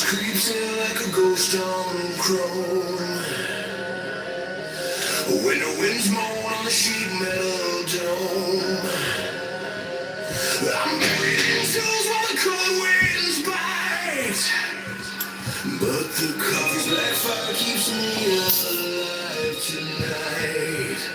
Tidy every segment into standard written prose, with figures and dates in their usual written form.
creeps in like a ghost on chrome. When the winds moan on the sheet metal dome, I'm buried in tools while the cold winds bite. But the coffee's black fire keeps me alive tonight.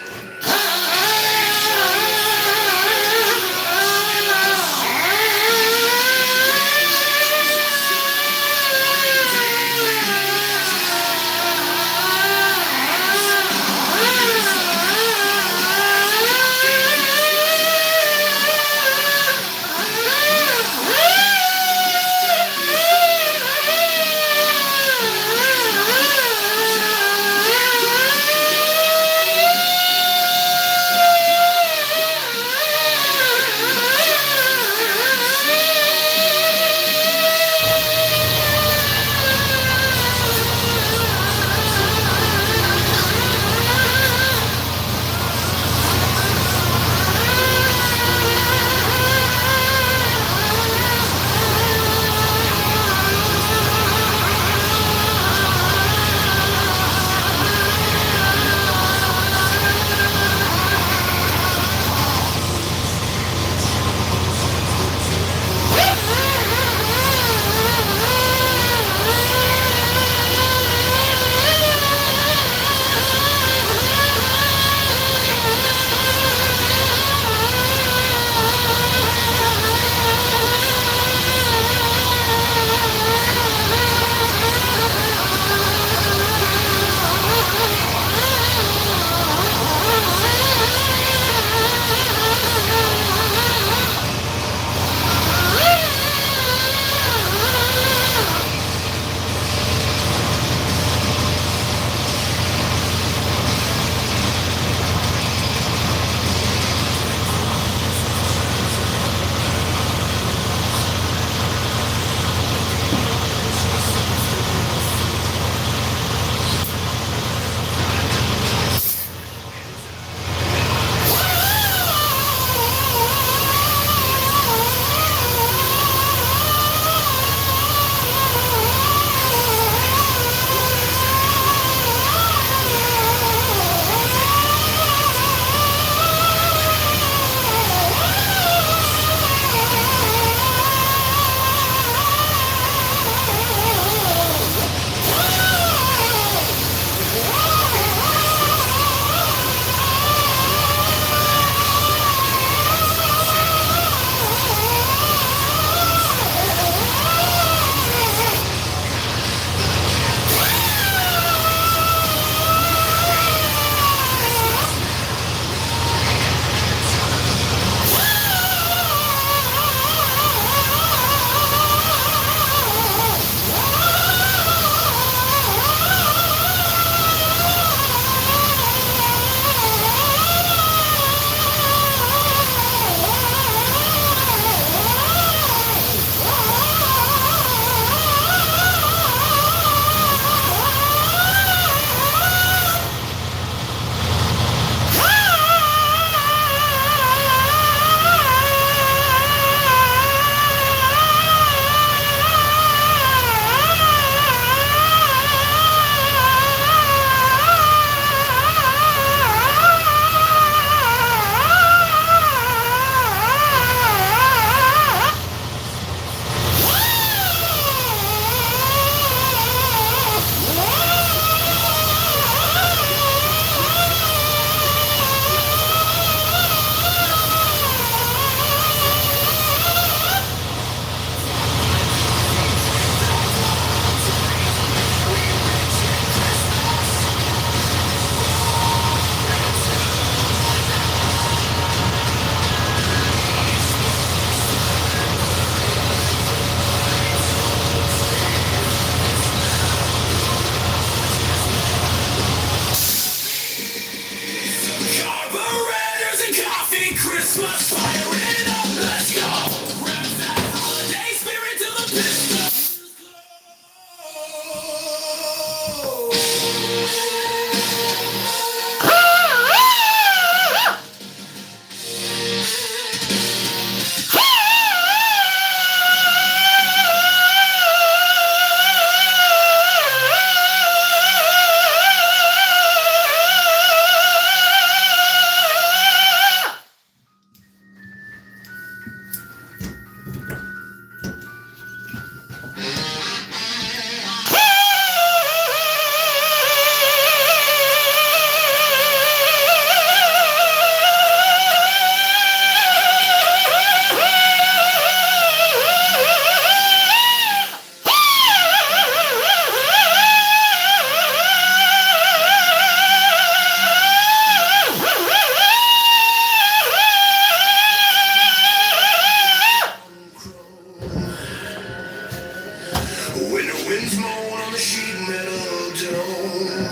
When the winds moan on the sheet metal dome,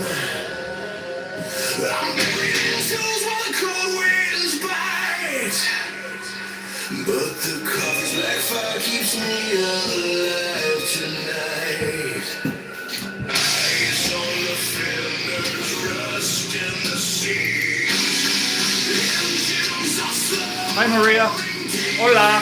I'm buried in tools while the cold winds bite. But the coffee's black fire keeps me alive tonight. Ice on the fenders, rust in the seams. Engines are slow. Hi, Maria. Hola.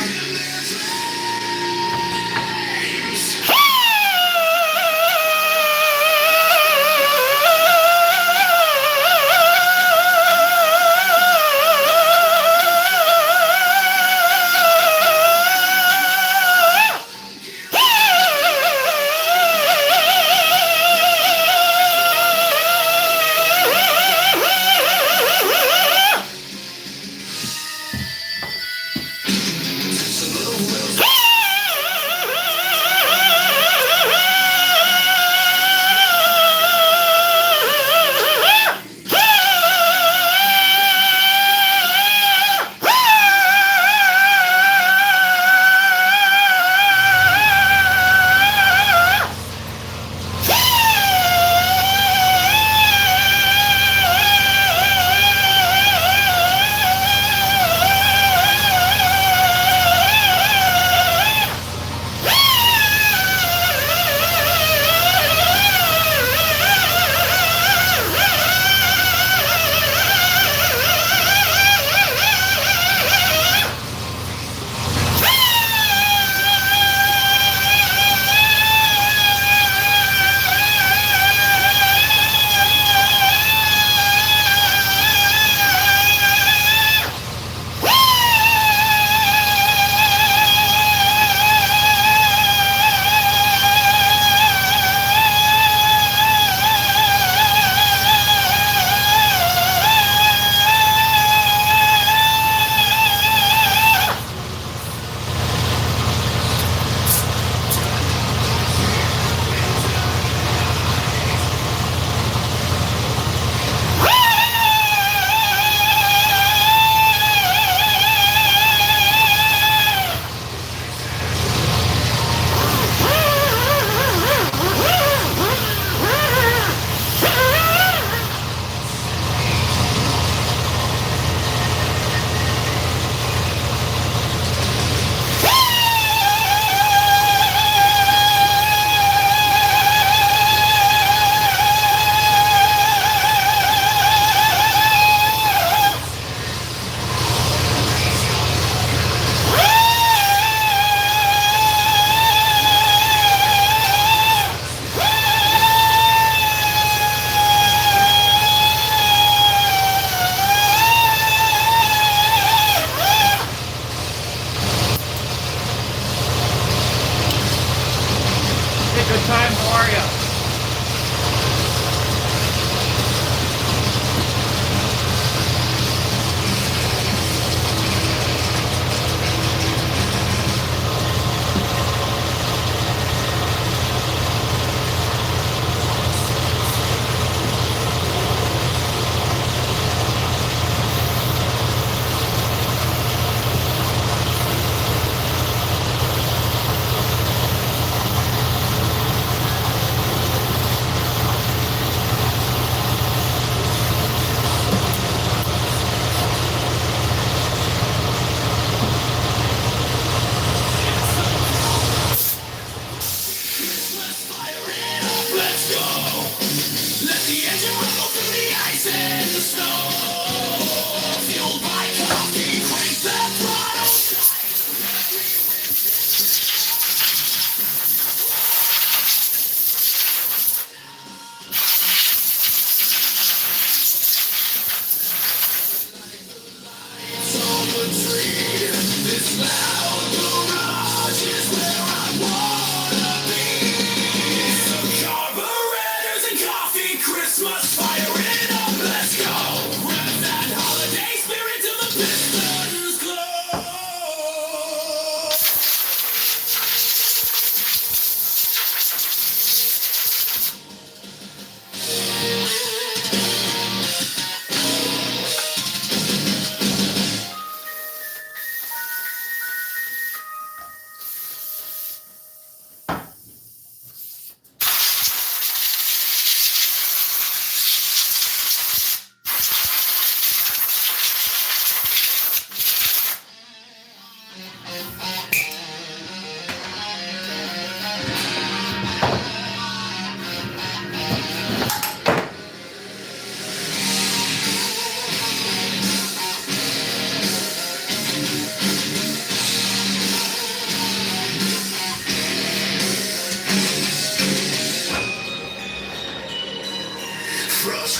Good time, how are you?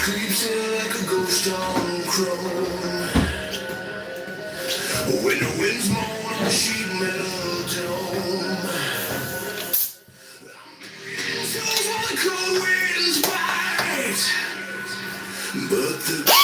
creeps in like a ghost on chrome. When the winds moan on the sheet metal dome. Toes while the cold winds bite. But the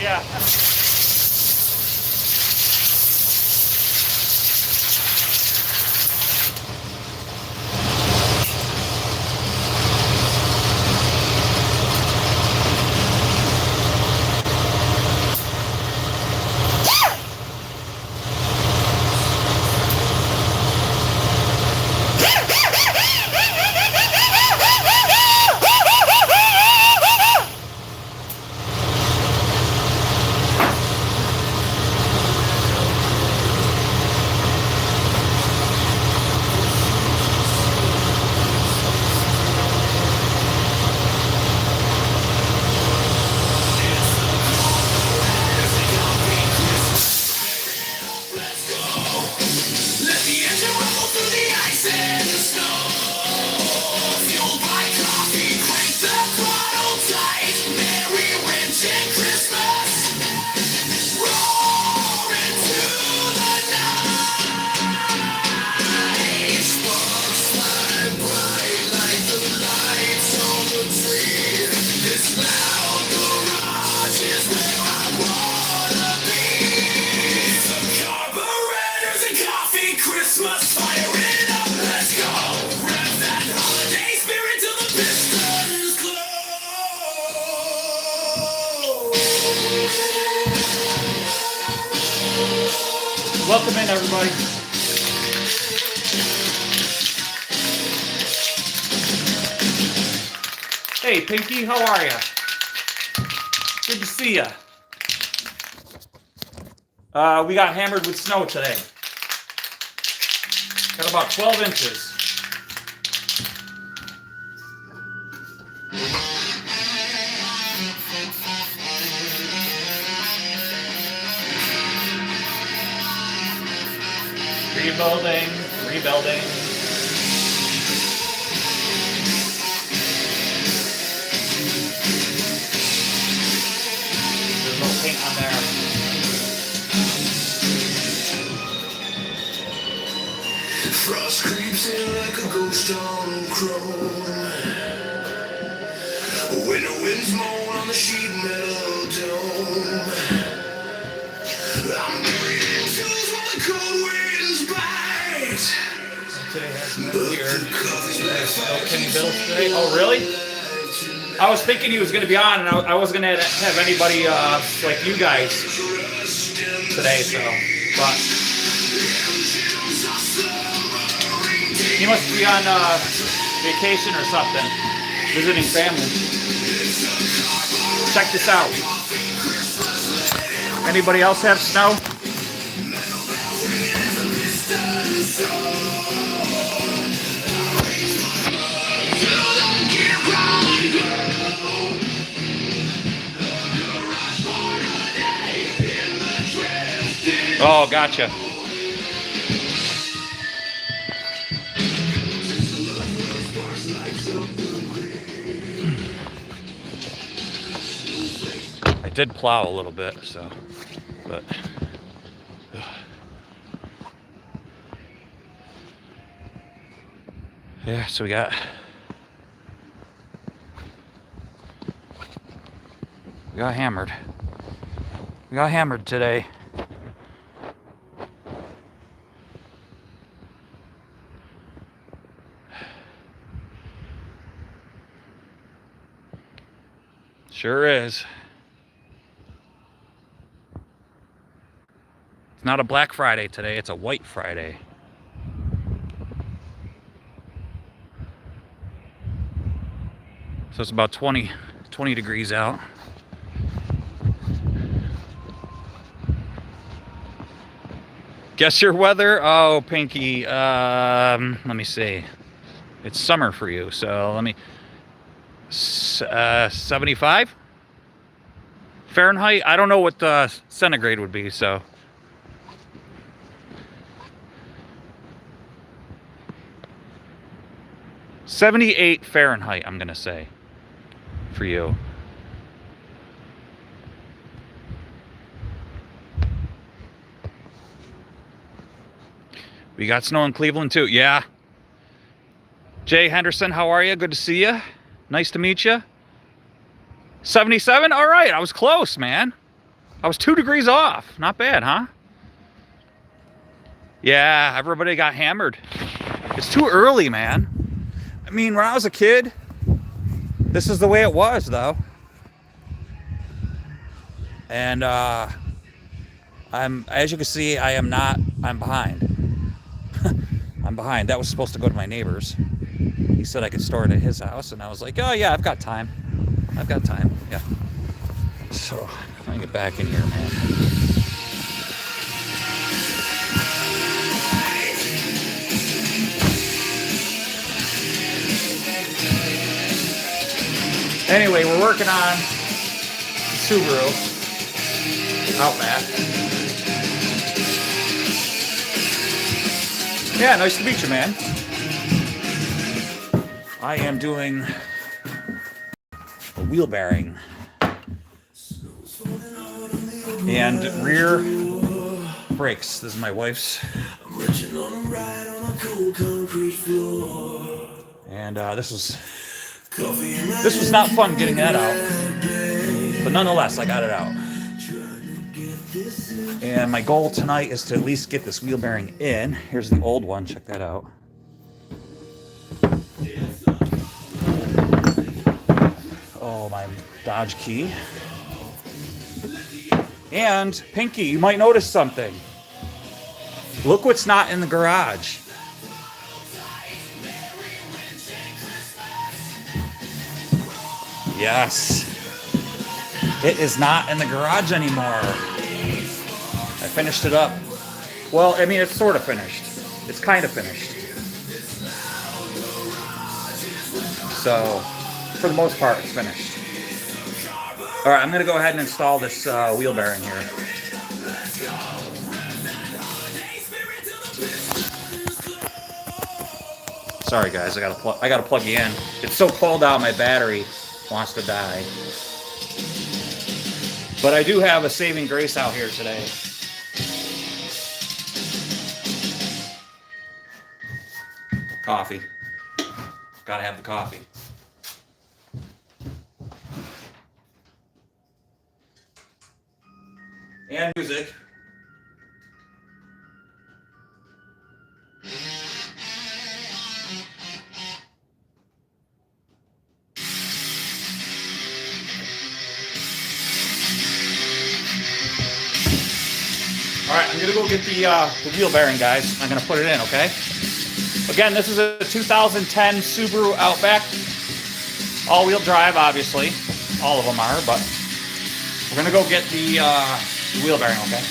Yeah. Christmas, fire it up, let's go. Rev that holiday spirit till the pistons glow. Welcome in, everybody. Hey, Pinky, how are ya? Good to see ya. We got hammered with snow today. Got about 12 inches. Rebuilding. There's no paint on there. Frost creeps in like a ghost on chrome. Winter winds moan on the sheet metal dome. I'm breathing chills while the cold winds bite. Today has been weird. No Kenny Biddle today. Oh, really? I was thinking he was going to be on, and I wasn't going to have anybody like you guys today, so. But he must be on vacation or something, visiting family. Check this out. Anybody else have snow? Oh, gotcha. I did plow a little bit, so, but. Yeah, so we got hammered. We got hammered today. Sure is. It's not a Black Friday today, it's a White Friday. So it's about 20 degrees out. Guess your weather? Oh, Pinky, let me see. It's summer for you, so let me... 75 Fahrenheit. I don't know what the centigrade would be, so 78 Fahrenheit, I'm gonna say, for you. We got snow in Cleveland too. Yeah. Jay Henderson, how are you? Good to see you. Nice to meet you. 77? All right, I was close, man. I was 2 degrees off. Not bad, huh? Yeah, everybody got hammered. It's too early, man. I mean, when I was a kid, this is the way it was, though. And as you can see, I'm behind. I'm behind. That was supposed to go to my neighbor's. He said I could store it at his house, and I was like, oh yeah, I've got time. Yeah. So, let me get back in here, man. Anyway, we're working on Subaru Outback. Yeah, nice to meet you, man. I am doing a wheel bearing and rear brakes. This is my wife's. And this was not fun getting that out, but nonetheless, I got it out. And my goal tonight is to at least get this wheel bearing in. Here's the old one. Check that out. Oh, my Dodge key. And, Pinky, you might notice something. Look what's not in the garage. Yes. It is not in the garage anymore. I finished it up. Well, I mean, it's sort of finished. It's kind of finished. So, for the most part, it's finished. All right, I'm going to go ahead and install this wheel bearing here. Sorry, guys. I gotta plug you in. It's so cold out, my battery wants to die. But I do have a saving grace out here today. Coffee. Gotta have the coffee. And music. All right, I'm gonna go get the wheel bearing, guys. I'm gonna put it in, okay? Again, this is a 2010 Subaru Outback. All-wheel drive, obviously. All of them are, but we're gonna go get the wheel bearing, okay?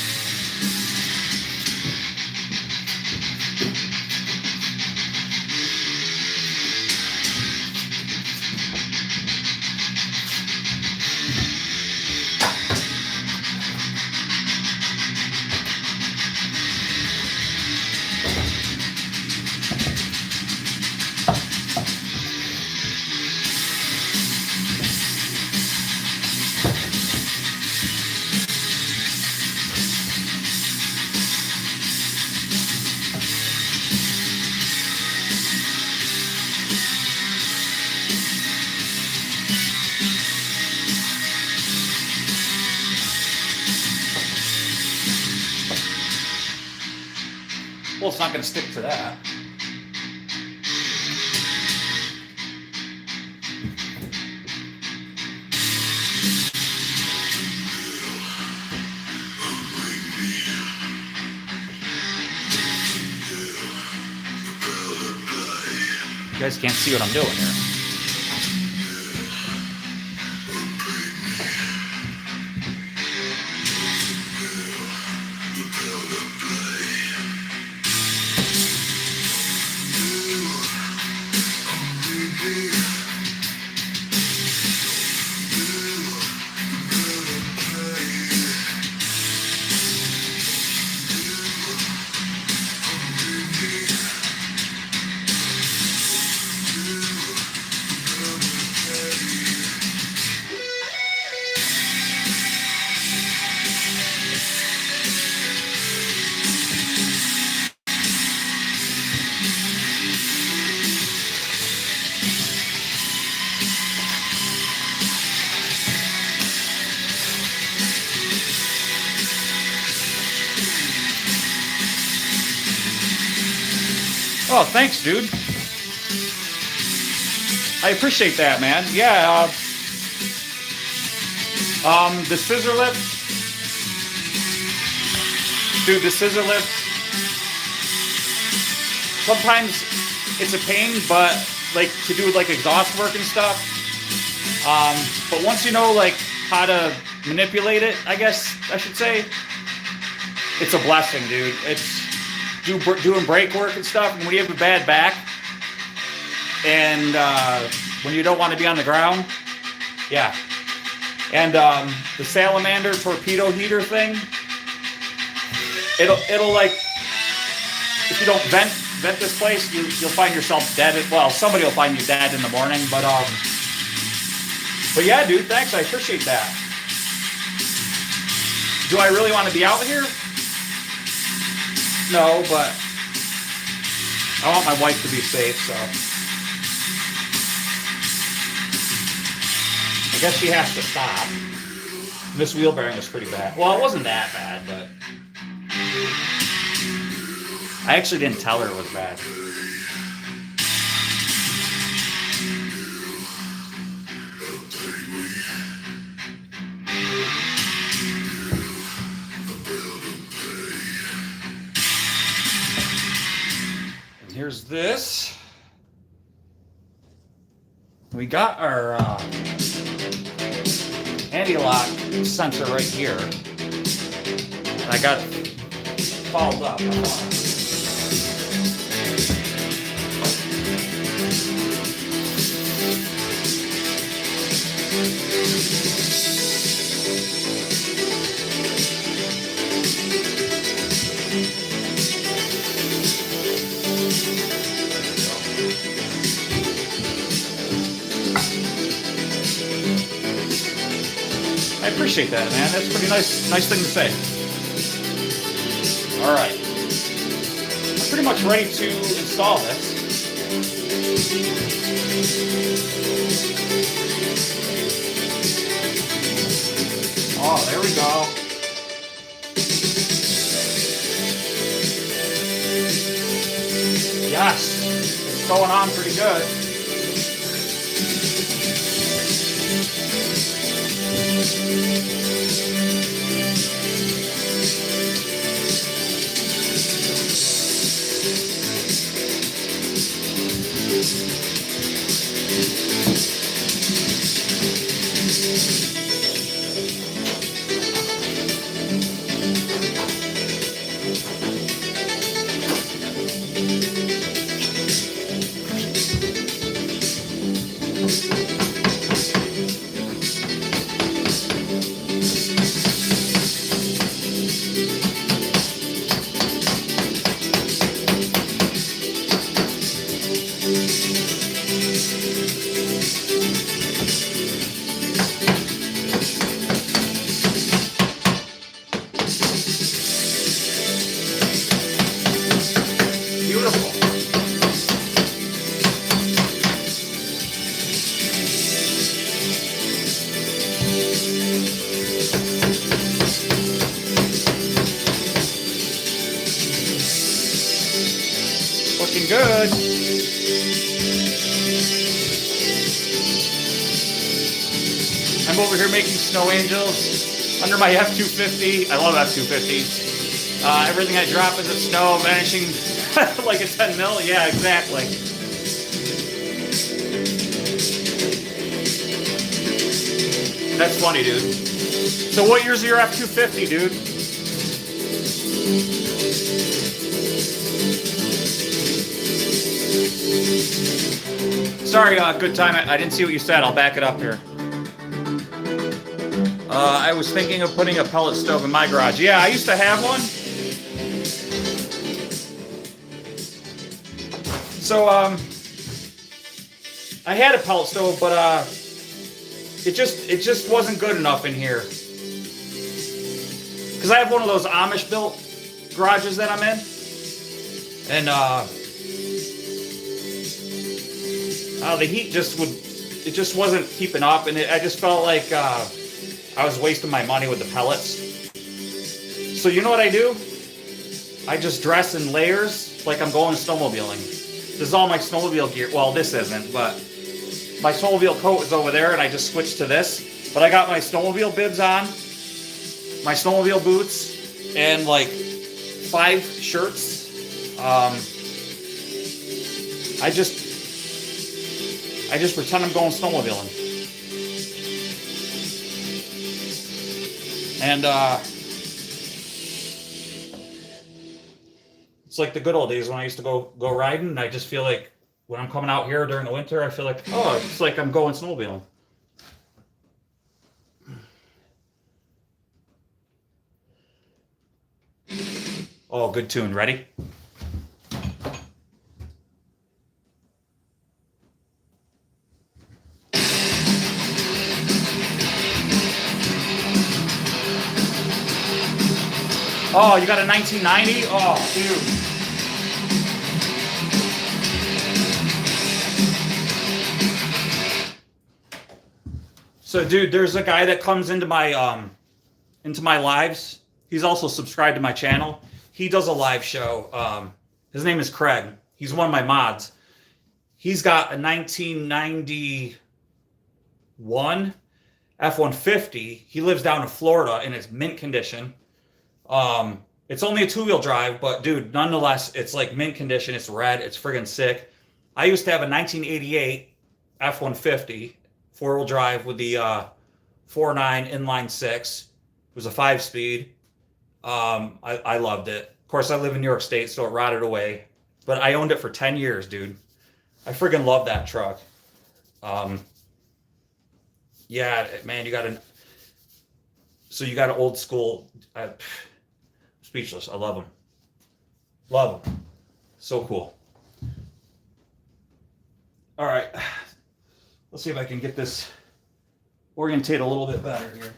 Well, it's not going to stick to that. You guys can't see what I'm doing here. Oh, thanks, dude. I appreciate that, man. Yeah, the scissor lift. Dude, the scissor lift. Sometimes it's a pain, but like to do like exhaust work and stuff. But once you know like how to manipulate it, I guess I should say, it's a blessing, dude. It's doing brake work and stuff, and when you have a bad back and when you don't want to be on the ground, yeah. And the salamander torpedo heater thing, it'll like, if you don't vent this place, you'll find yourself dead. Well, somebody will find you dead in the morning, but yeah, dude, thanks, I appreciate that. Do I really want to be out here? No, but I want my wife to be safe, so I guess she has to stop. This wheel bearing was pretty bad. Well, it wasn't that bad, but I actually didn't tell her it was bad. Here's this. We got our anti-lock sensor right here. And I got it fouled up. I appreciate that, man. That's a pretty nice thing to say. All right. I'm pretty much ready to install this. Oh, there we go. Yes, it's going on pretty good. Looking good. I'm over here making snow angels under my F-250. I love F-250s. Everything I drop is a snow, vanishing like a 10 mil. Yeah, exactly. That's funny, dude. So what year's your F-250, dude? Sorry, good time. I didn't see what you said. I'll back it up here. I was thinking of putting a pellet stove in my garage. Yeah, I used to have one. So, I had a pellet stove, but it just wasn't good enough in here. Because I have one of those Amish built garages that I'm in, and the heat just wasn't keeping up, and I just felt like I was wasting my money with the pellets. So you know what I do? I just dress in layers like I'm going snowmobiling. This is all my snowmobile gear. Well, this isn't, but my snowmobile coat is over there, and I just switched to this. But I got my snowmobile bibs on, my snowmobile boots, and like 5 shirts. I just pretend I'm going snowmobiling. And it's like the good old days when I used to go riding, and I just feel like when I'm coming out here during the winter, I feel like, oh, it's like I'm going snowmobiling. Oh, good tune. Ready? Oh, you got a 1990? Oh, dude. So, dude, there's a guy that comes into my lives. He's also subscribed to my channel. He does a live show. His name is Craig. He's one of my mods. He's got a 1991 F-150. He lives down in Florida, and it's mint condition. It's only a 2-wheel drive, but dude, nonetheless, it's like mint condition. It's red. It's friggin' sick. I used to have a 1988 F-150 4-wheel drive with the 4.9 inline six. It was a 5-speed. I loved it. Of course, I live in New York State, so it rotted away. But I owned it for 10 years, dude. I friggin' love that truck. Yeah, man, you got an old school. Speechless. I love them. Love them. So cool. All right. Let's see if I can get this orientate a little bit better here.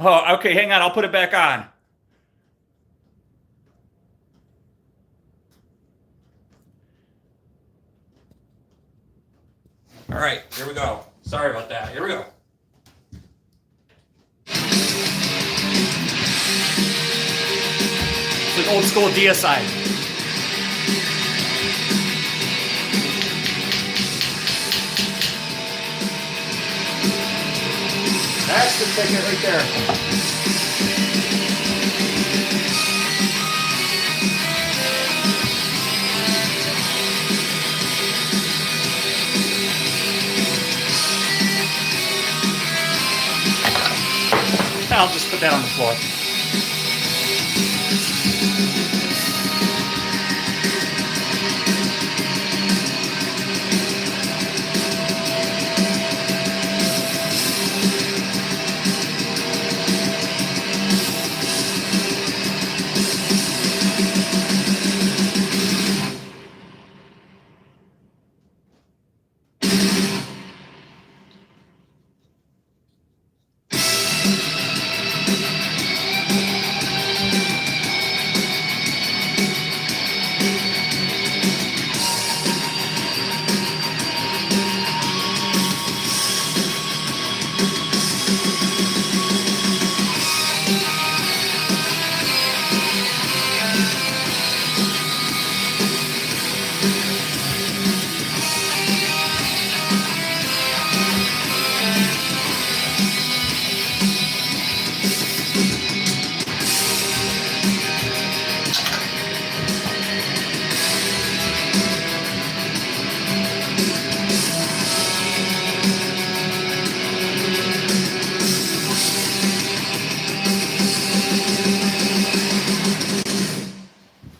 Oh, okay, hang on. I'll put it back on. All right, here we go. Sorry about that. Here we go. It's an old school DSI. That's the ticket right there. I'll just put that on the floor.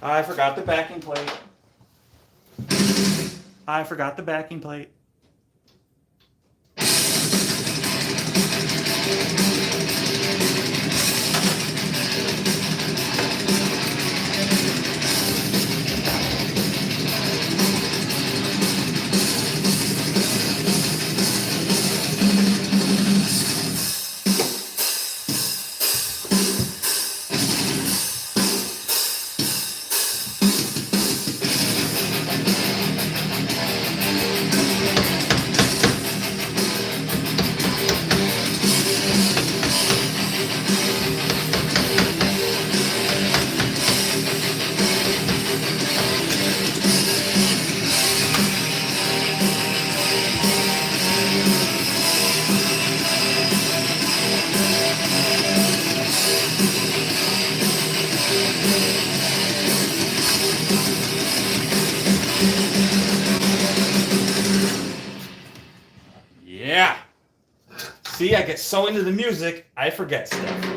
I forgot the backing plate. I forgot the backing plate. Yeah. See, I get so into the music, I forget stuff.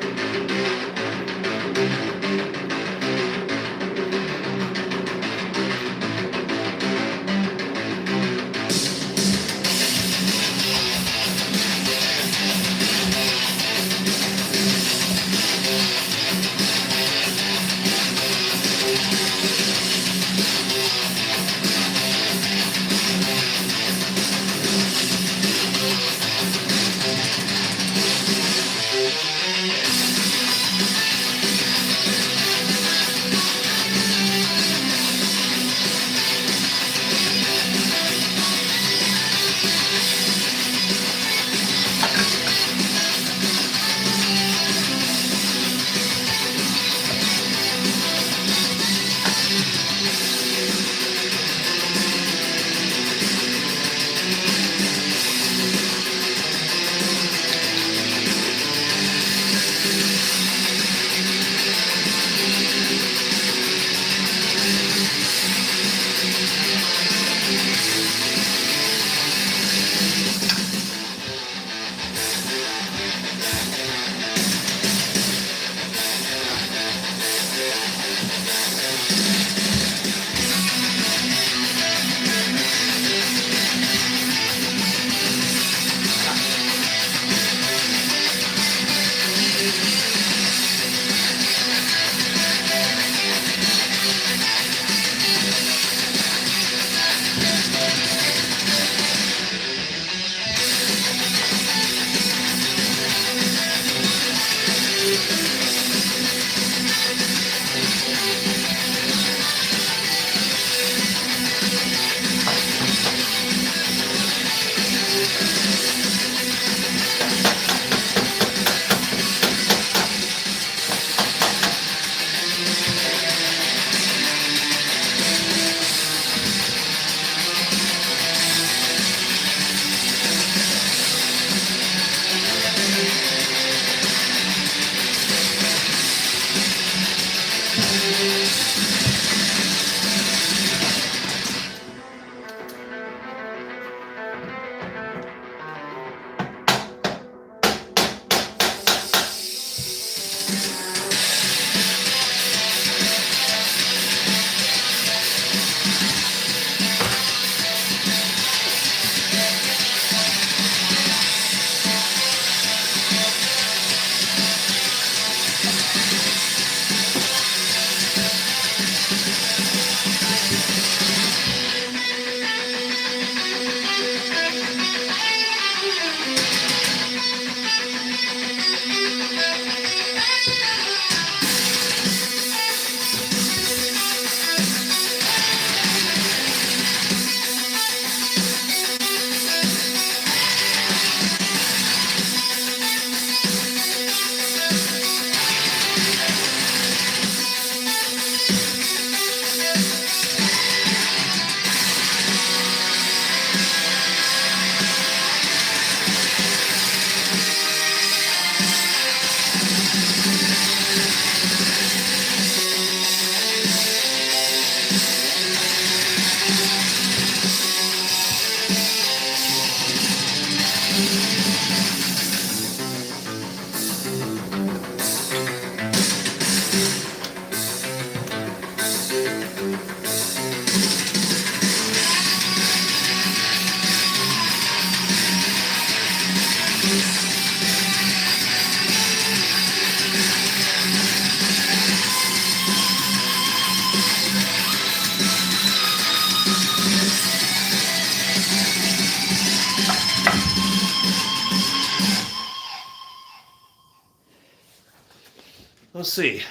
Let's see.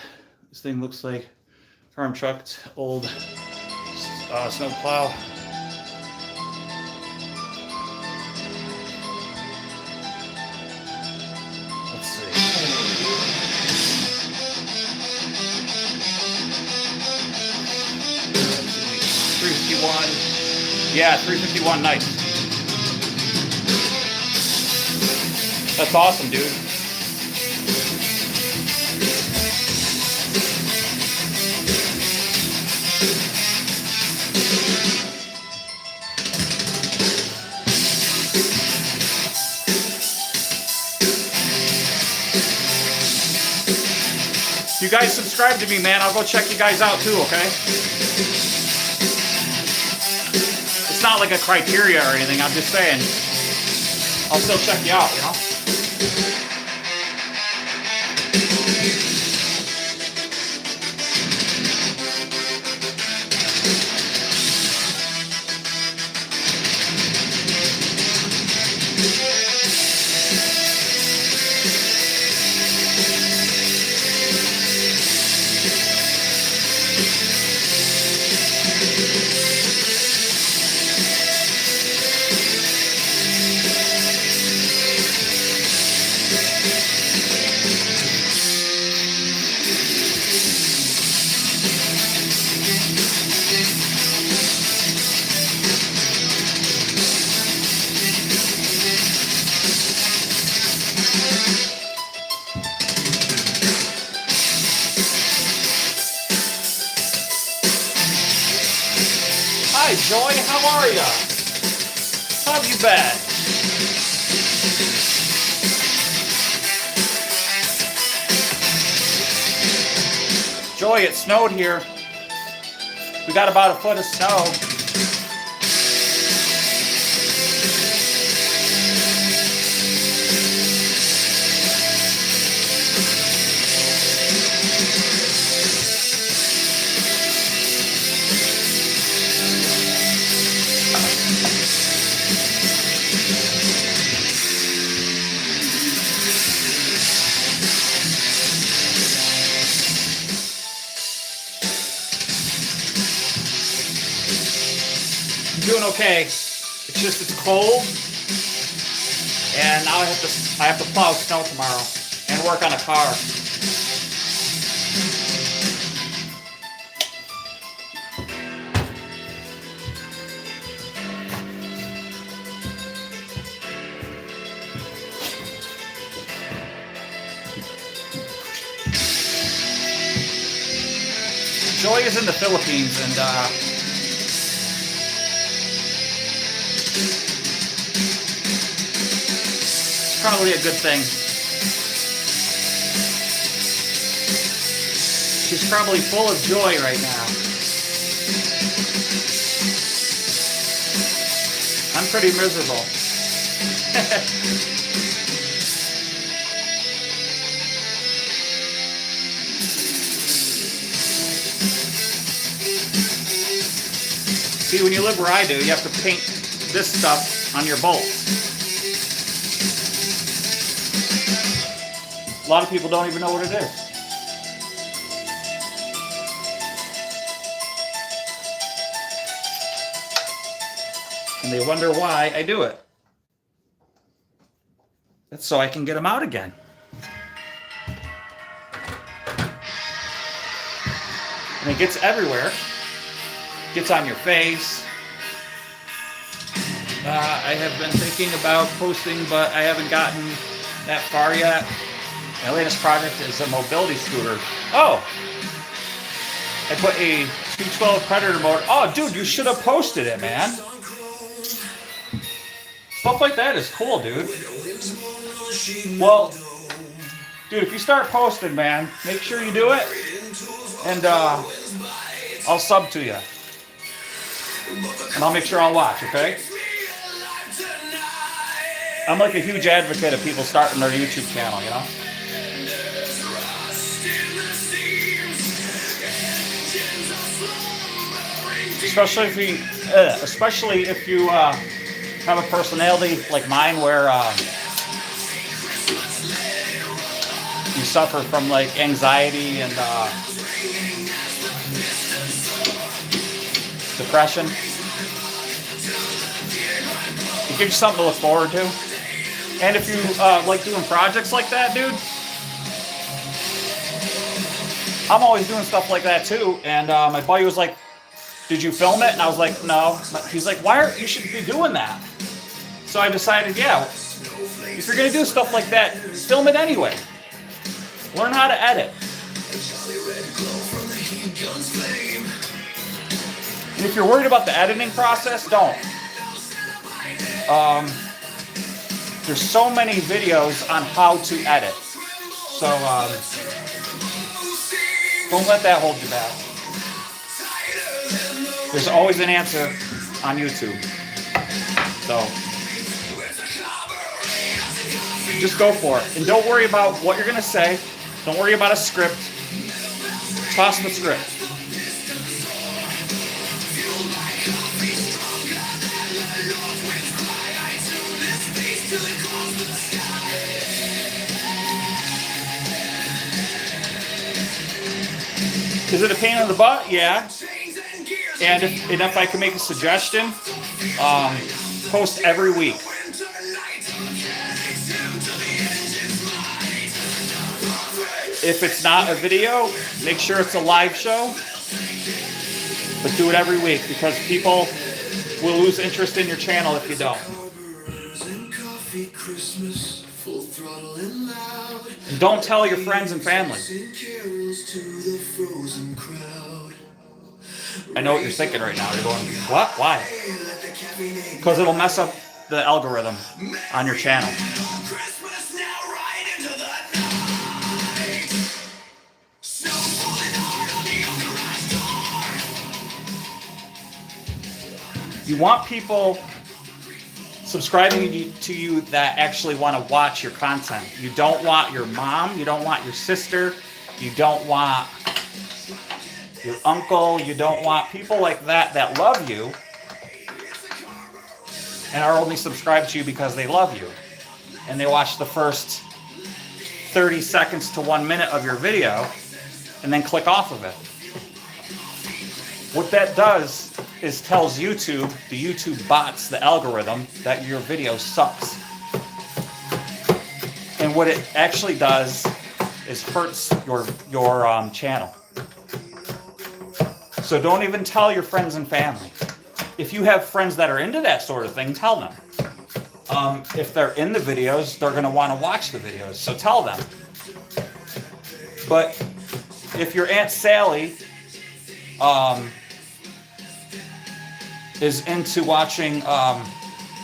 This thing looks like farm trucked old snow plow. Let's see. 351. Yeah, 351 nice. That's awesome, dude. You guys subscribe to me, man. I'll go check you guys out too, okay? It's not like a criteria or anything. I'm just saying. I'll still check you out, you know? Hi, Joy. How are ya? How have you been? Joy, it snowed here. We got about a foot of snow. Doing okay. It's just it's cold, and now I have to plow snow tomorrow and work on a car. Joy is in the Philippines, and probably a good thing. She's probably full of joy right now. I'm pretty miserable. See, when you live where I do, you have to paint this stuff on your bolts. A lot of people don't even know what it is. And they wonder why I do it. That's so I can get them out again. And it gets everywhere. Gets on your face. I have been thinking about posting, but I haven't gotten that far yet. My latest project is a mobility scooter. Oh! I put a 212 Predator motor. Oh, dude, you should have posted it, man. Stuff like that is cool, dude. Well, dude, if you start posting, man, make sure you do it. And I'll sub to you. And I'll make sure I'll watch, okay? I'm like a huge advocate of people starting their YouTube channel, you know? Especially if you have a personality like mine where you suffer from like anxiety and depression. It gives you something to look forward to. And if you like doing projects like that, dude, I'm always doing stuff like that too. And my buddy was like, "Did you film it?" And I was like, "No." He's like, "Why aren't you should be doing that?" So I decided, yeah, if you're gonna do stuff like that, film it anyway. Learn how to edit. And if you're worried about the editing process, don't. There's so many videos on how to edit. So don't let that hold you back. There's always an answer on YouTube. So just go for it. And don't worry about what you're going to say. Don't worry about a script. Toss the script. Is it a pain in the butt? Yeah. And if I can make a suggestion, post every week. If it's not a video, make sure it's a live show. But do it every week because people will lose interest in your channel if you don't. And don't tell your friends and family. I know what you're thinking right now. You're going, what? Why? Because it'll mess up the algorithm on your channel. You want people subscribing to you that actually want to watch your content. You don't want your mom, you don't want your sister, you don't want your uncle, you don't want people like that that love you and are only subscribed to you because they love you. And they watch the first 30 seconds to 1 minute of your video and then click off of it. What that does is tells YouTube, the YouTube bots, the algorithm, that your video sucks. And what it actually does is hurts your channel. So don't even tell your friends and family. If you have friends that are into that sort of thing, tell them. If they're in the videos, they're going to want to watch the videos, so tell them. But if your Aunt Sally is into watching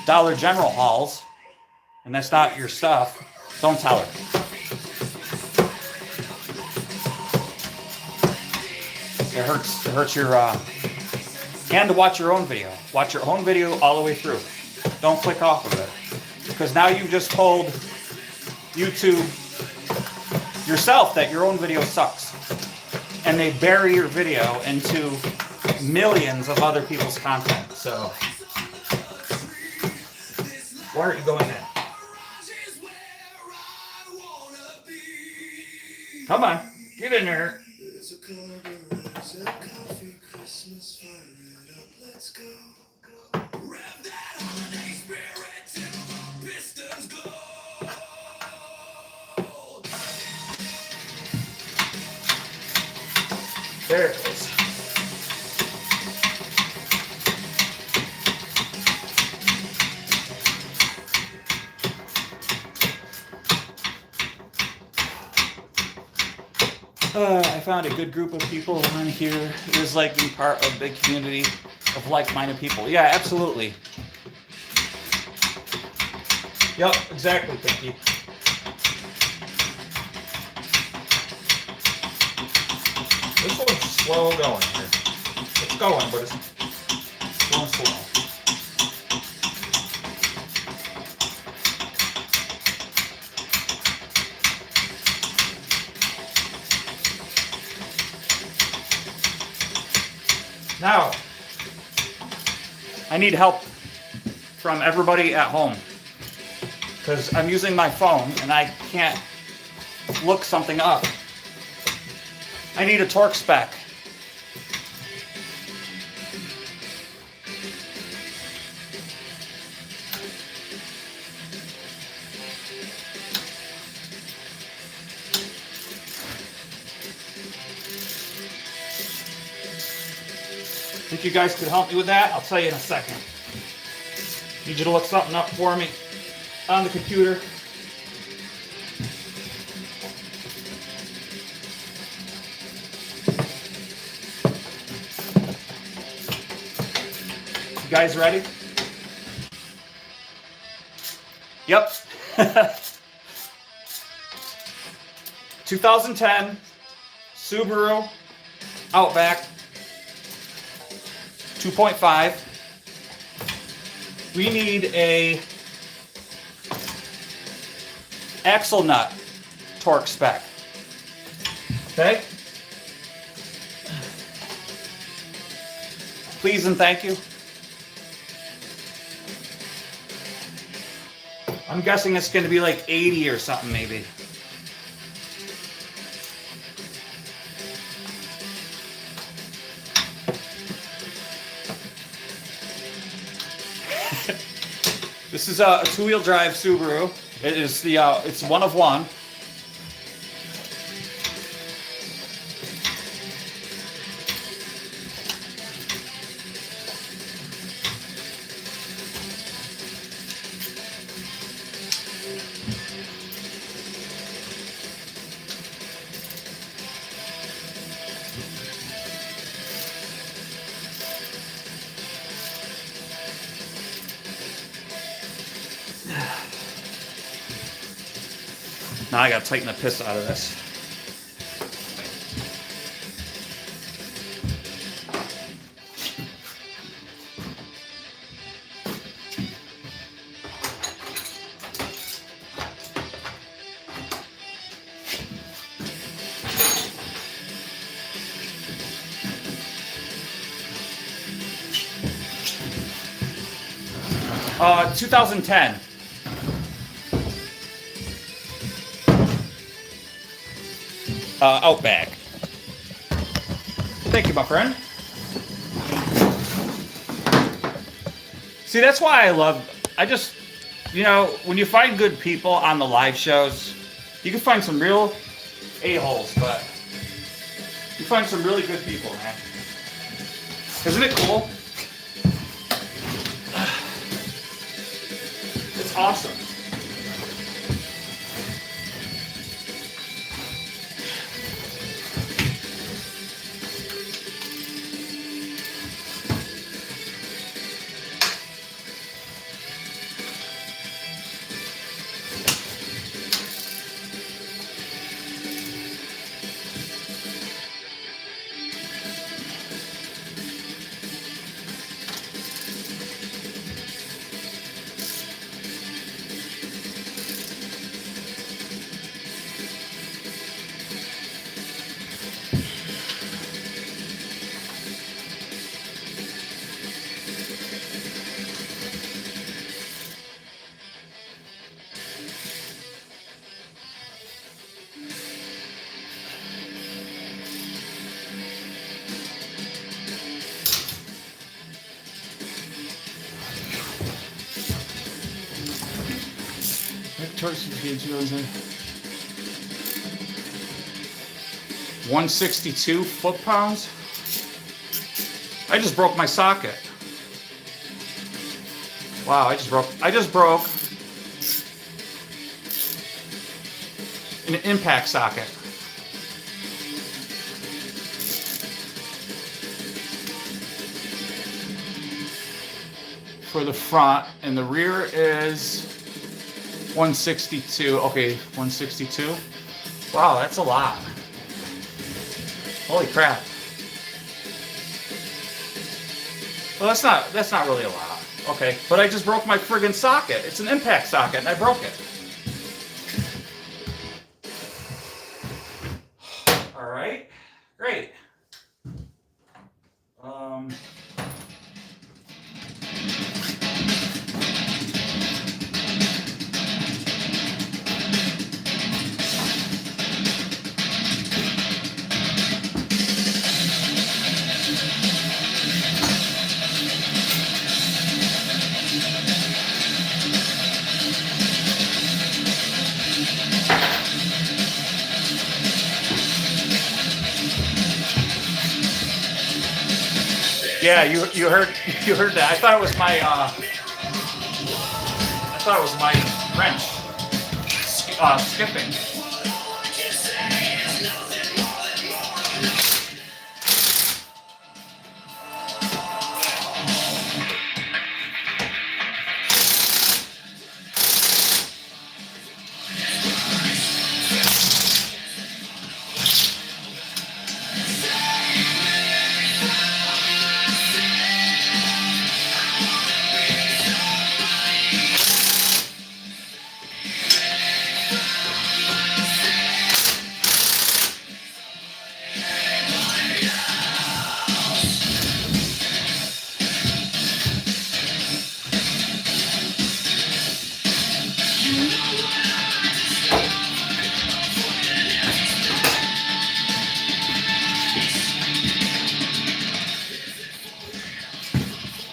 Dollar General hauls, and that's not your stuff, don't tell her. It hurts your, and to watch your own video. Watch your own video all the way through. Don't click off of it. Because now you've just told YouTube yourself that your own video sucks. And they bury your video into millions of other people's content. So, why aren't you going in? Come on, get in there. There it is. I found a good group of people on here. It was like being part of a big community of like-minded people. Yeah, absolutely. Yep, exactly, Pinky. This one's slow going here. It's going, but it's going slow. Now, I need help from everybody at home because I'm using my phone and I can't look something up. I need a torque spec. Think you guys could help me with that? I'll tell you in a second. Need you to look something up for me on the computer. You guys ready? Yep. 2010 Subaru Outback 2.5. We need a axle nut torque spec. Okay? Please and thank you. I'm guessing it's going to be like 80 or something maybe. This is a two-wheel drive Subaru. It is the it's one of one. Now I gotta tighten the piss out of this. Uh, 2010. Outback. Thank you, my friend. See, that's why I just, you know, when you find good people on the live shows, you can find some real a-holes, but you find some really good people, man. Isn't it cool? It's awesome. Torque gauge goes in. 162 foot-pounds. I just broke my socket. Wow, I just broke an impact socket. For the front, and the rear is 162. Okay, 162. Wow, that's a lot. Holy crap. Well, that's not really a lot. Okay, but I just broke my friggin' socket. It's an impact socket, and I broke it. All right, great. Yeah, you heard that. I thought it was my wrench skipping.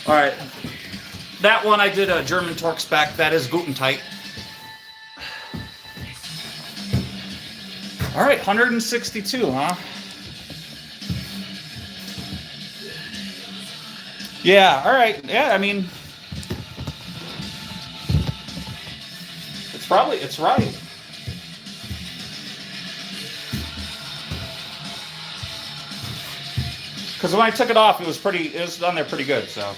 All right, that one I did a German torque spec. That is Guten tight. All right, 162, huh? Yeah. All right. Yeah. I mean, it's right. Because when I took it off, it was on there pretty good. So.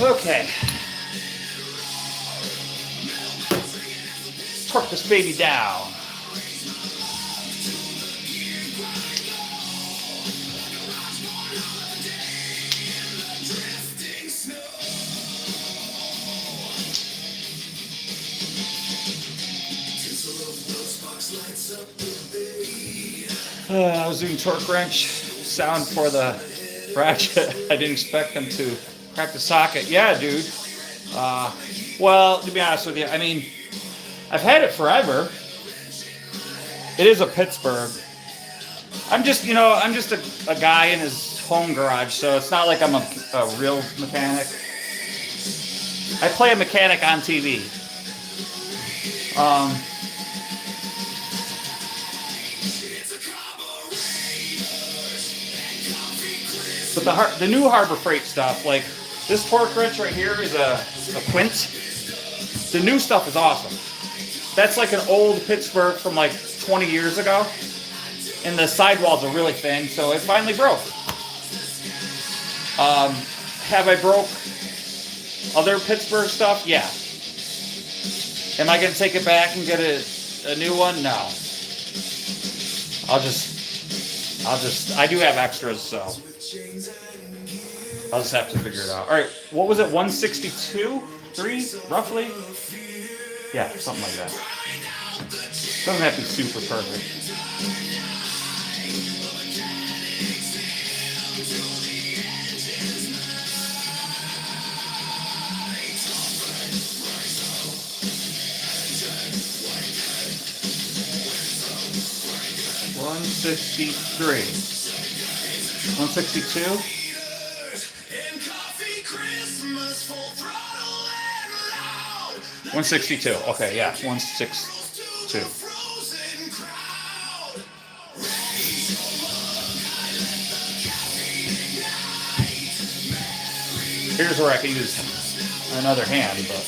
Okay. Torque this baby down. I was doing torque wrench sound for the ratchet. I didn't expect them to crack the socket. Yeah, dude. Well, to be honest with you, I mean, I've had it forever. It is a Pittsburgh. I'm just a guy in his home garage, so it's not like I'm a real mechanic. I play a mechanic on TV. But the new Harbor Freight stuff, like this torque wrench right here is a Quint. The new stuff is awesome. That's like an old Pittsburgh from like 20 years ago. And the sidewalls are really thin, so it finally broke. Have I broke other Pittsburgh stuff? Yeah. Am I going to take it back and get a new one? No. I do have extras, so I'll just have to figure it out. All right, what was it, 162? 3, roughly? Yeah, something like that. Doesn't have to be super perfect. One 63. 162. 162. Okay, yeah, 162. Here's where I could use another hand, but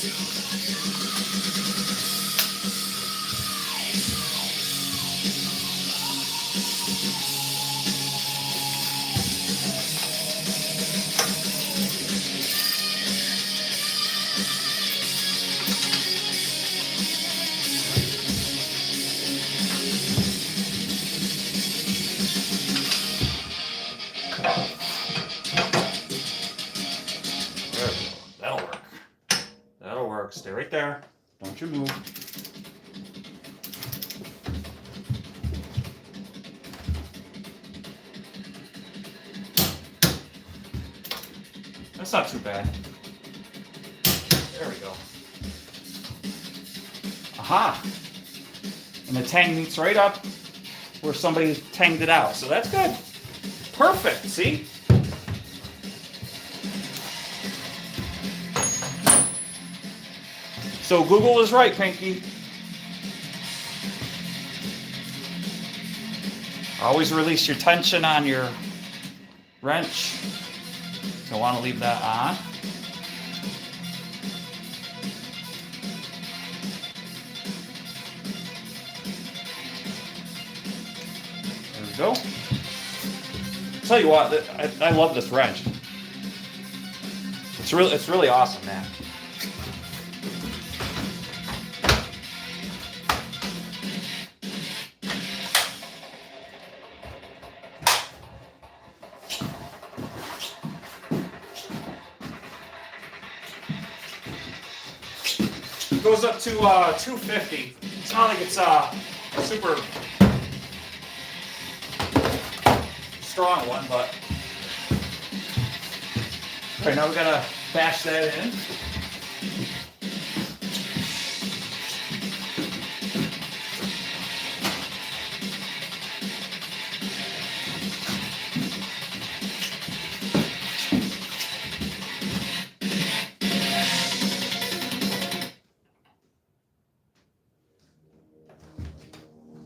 there we go. That'll work. That'll work. Stay right there. Don't you move. That's not too bad. There we go. Aha! And the tang meets right up where somebody tanged it out. So that's good. Perfect, see? So Google is right, Pinky. Always release your tension on your wrench. Don't want to leave that on. There we go. Tell you what, I love this wrench. It's really awesome, man. It goes up to 250. It's not like it's a super strong one, but okay, now we gotta bash that in.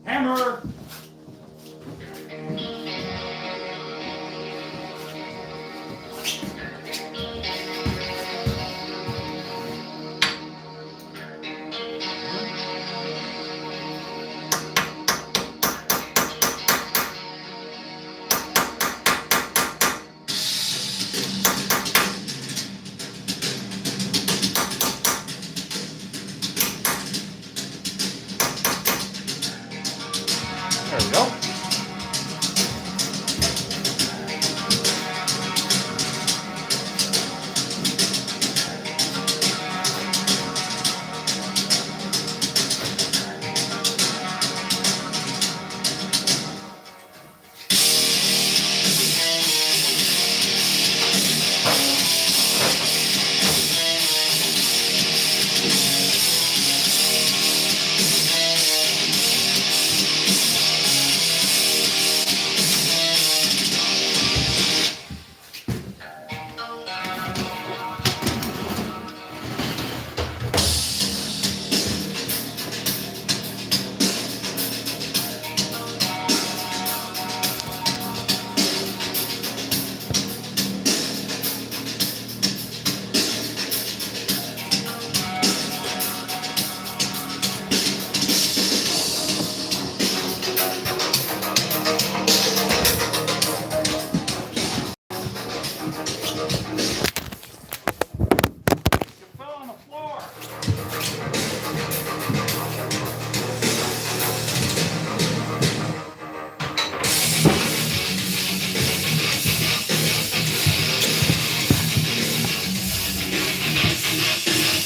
Hammer. There we go.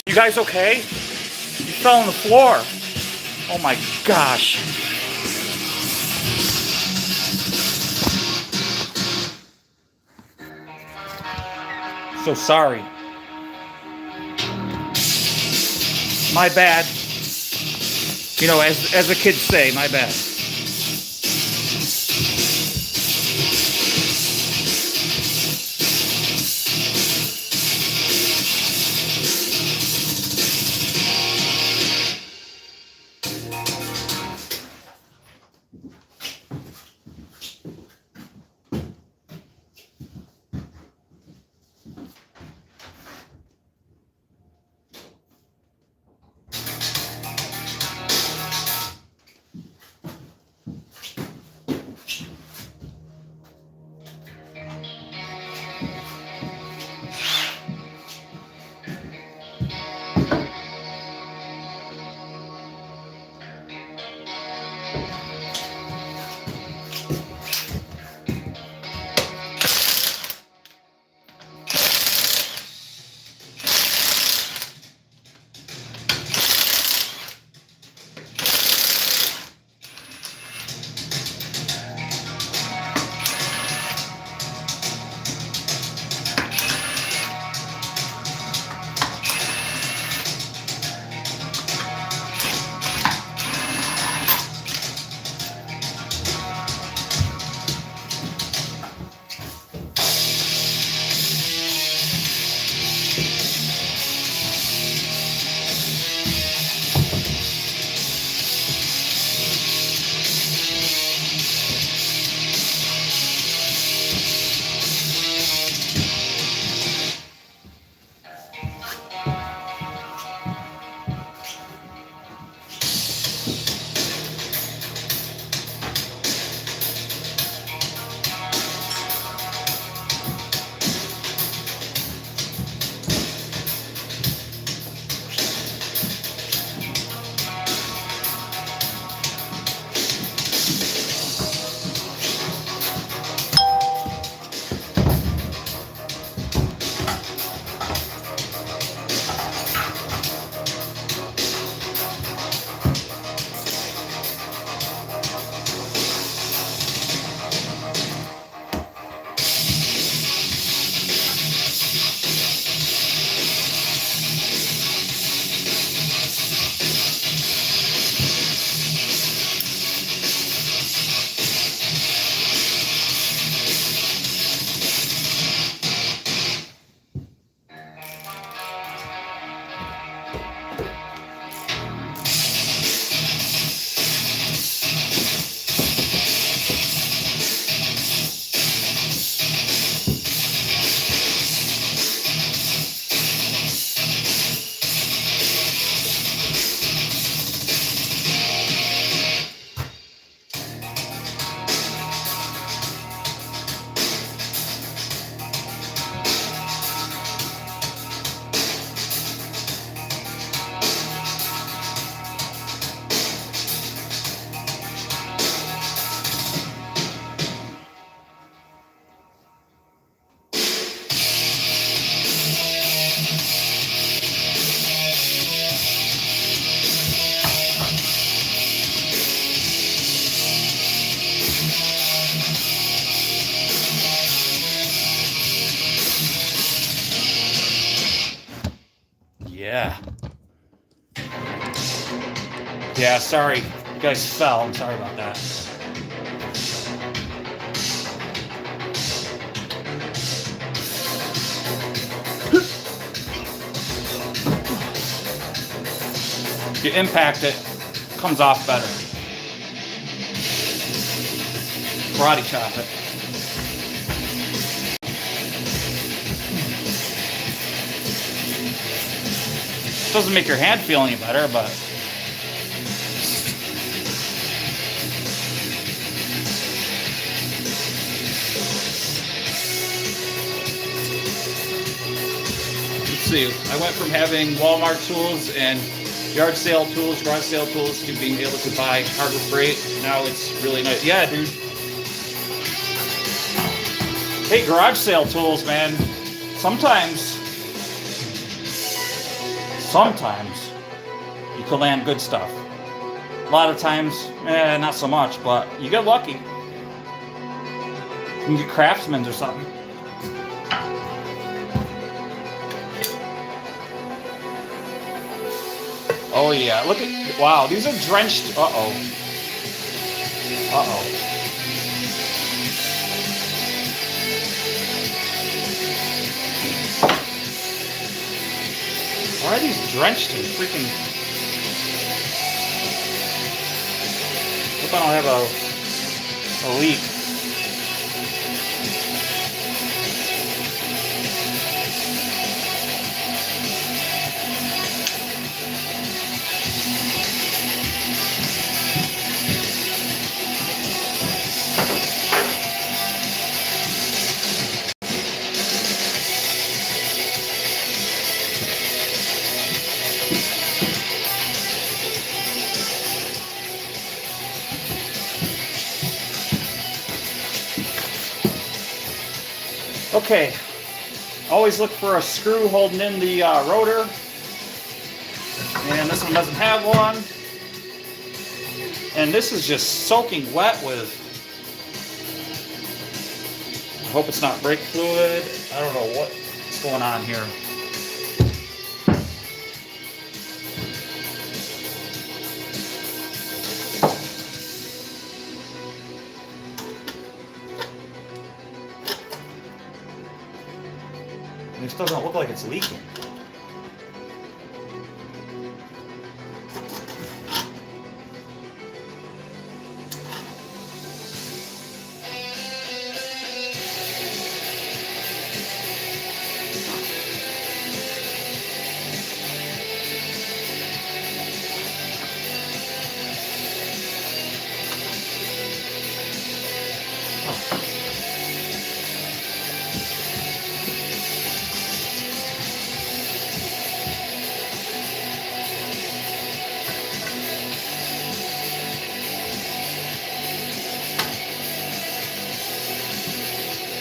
You guys okay? You fell on the floor. Oh my gosh. So sorry. My bad. You know, as the kids say, my bad. Yeah. Yeah, sorry. You guys fell. I'm sorry about that. If you impact it, it comes off better. Karate chop it. Doesn't make your hand feel any better, but let's see. I went from having Walmart tools and yard sale tools, garage sale tools to being able to buy Harbor Freight. Now it's really nice. Yeah, dude. Hey, garage sale tools, man. Sometimes you could land good stuff. A lot of times, not so much, but you get lucky. You can get Craftsman's or something. Oh yeah, look at, wow, these are drenched, uh-oh. Uh-oh. Why are these drenched in freaking... Hope I don't have a leak. Okay, always look for a screw holding in the rotor, and this one doesn't have one, and this is just soaking wet with, I hope it's not brake fluid, I don't know what's going on here. This doesn't look like it's leaking.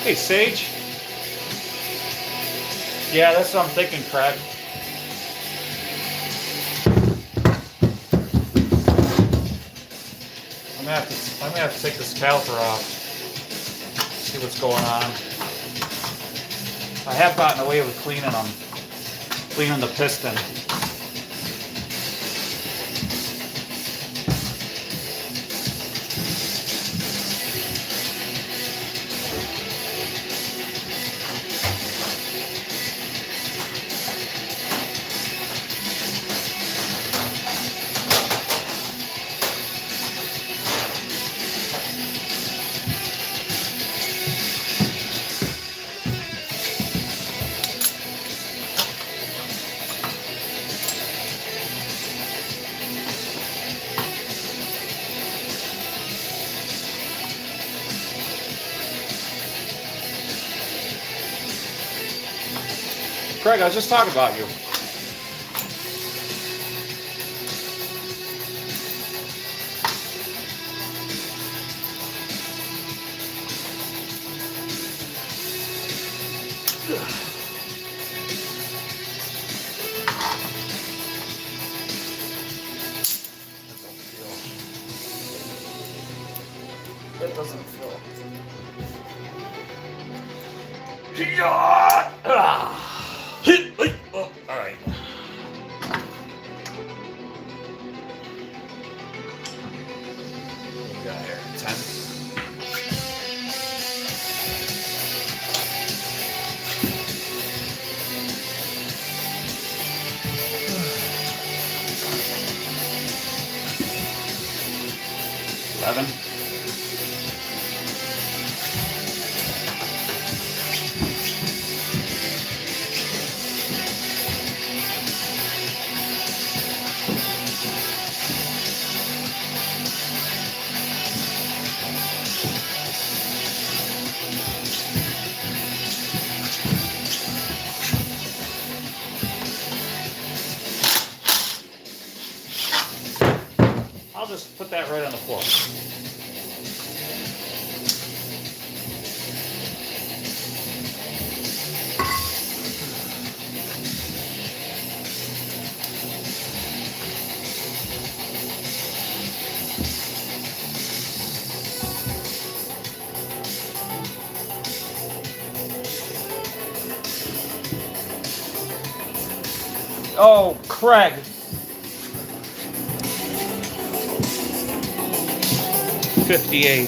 Hey, Sage. Yeah, that's what I'm thinking, Craig. I'm gonna have to take this caliper off. See what's going on. I have gotten away with cleaning them, cleaning the piston. Craig, I was just talking about you. That doesn't feel. Yeah. Oh, all right. What we got here? 10. $11. I'll just put that right on the floor. Oh, Craig. $58.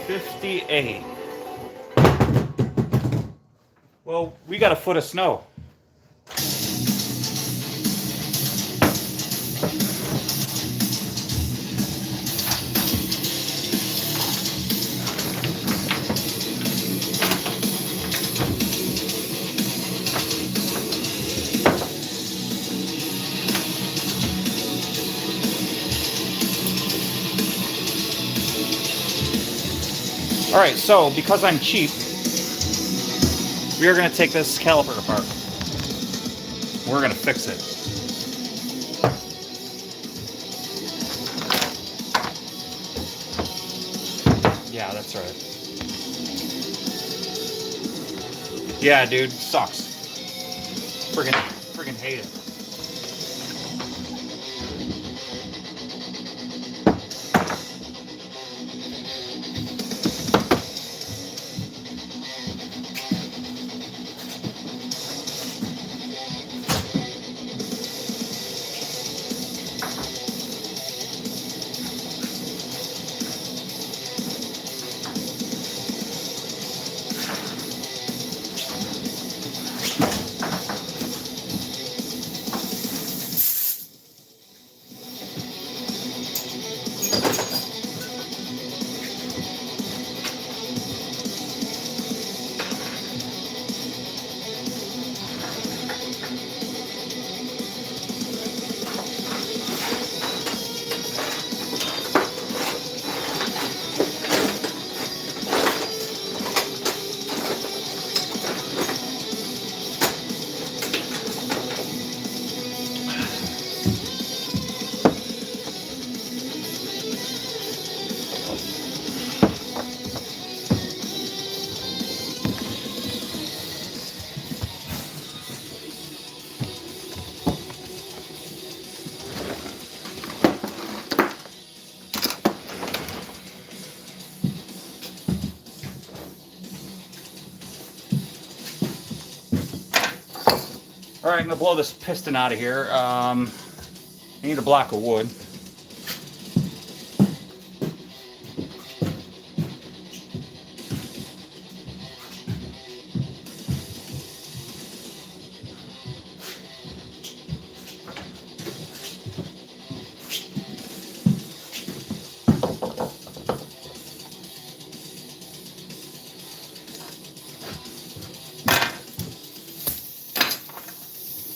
$58. Well, we got a foot of snow. All right, so because I'm cheap, we are going to take this caliper apart. We're going to fix it. Yeah, that's right. Yeah, dude, sucks. Friggin' hate it. All right, I'm gonna blow this piston out of here. I need a block of wood.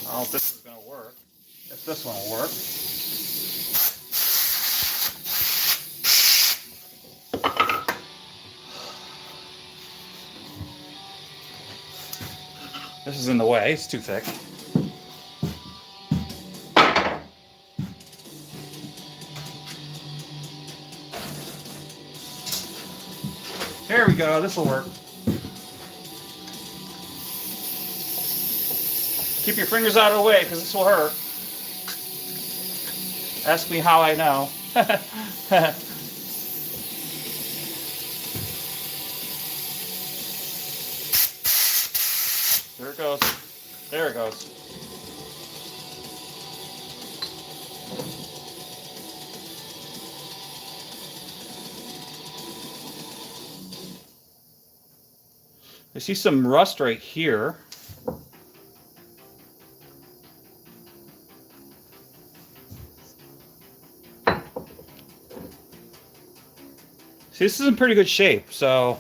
I don't know if this is gonna work. If this one will work. This is in the way, it's too thick. There we go, this will work. Keep your fingers out of the way, because this will hurt. Ask me how I know. There it goes. There it goes. I see some rust right here. See, this is in pretty good shape, so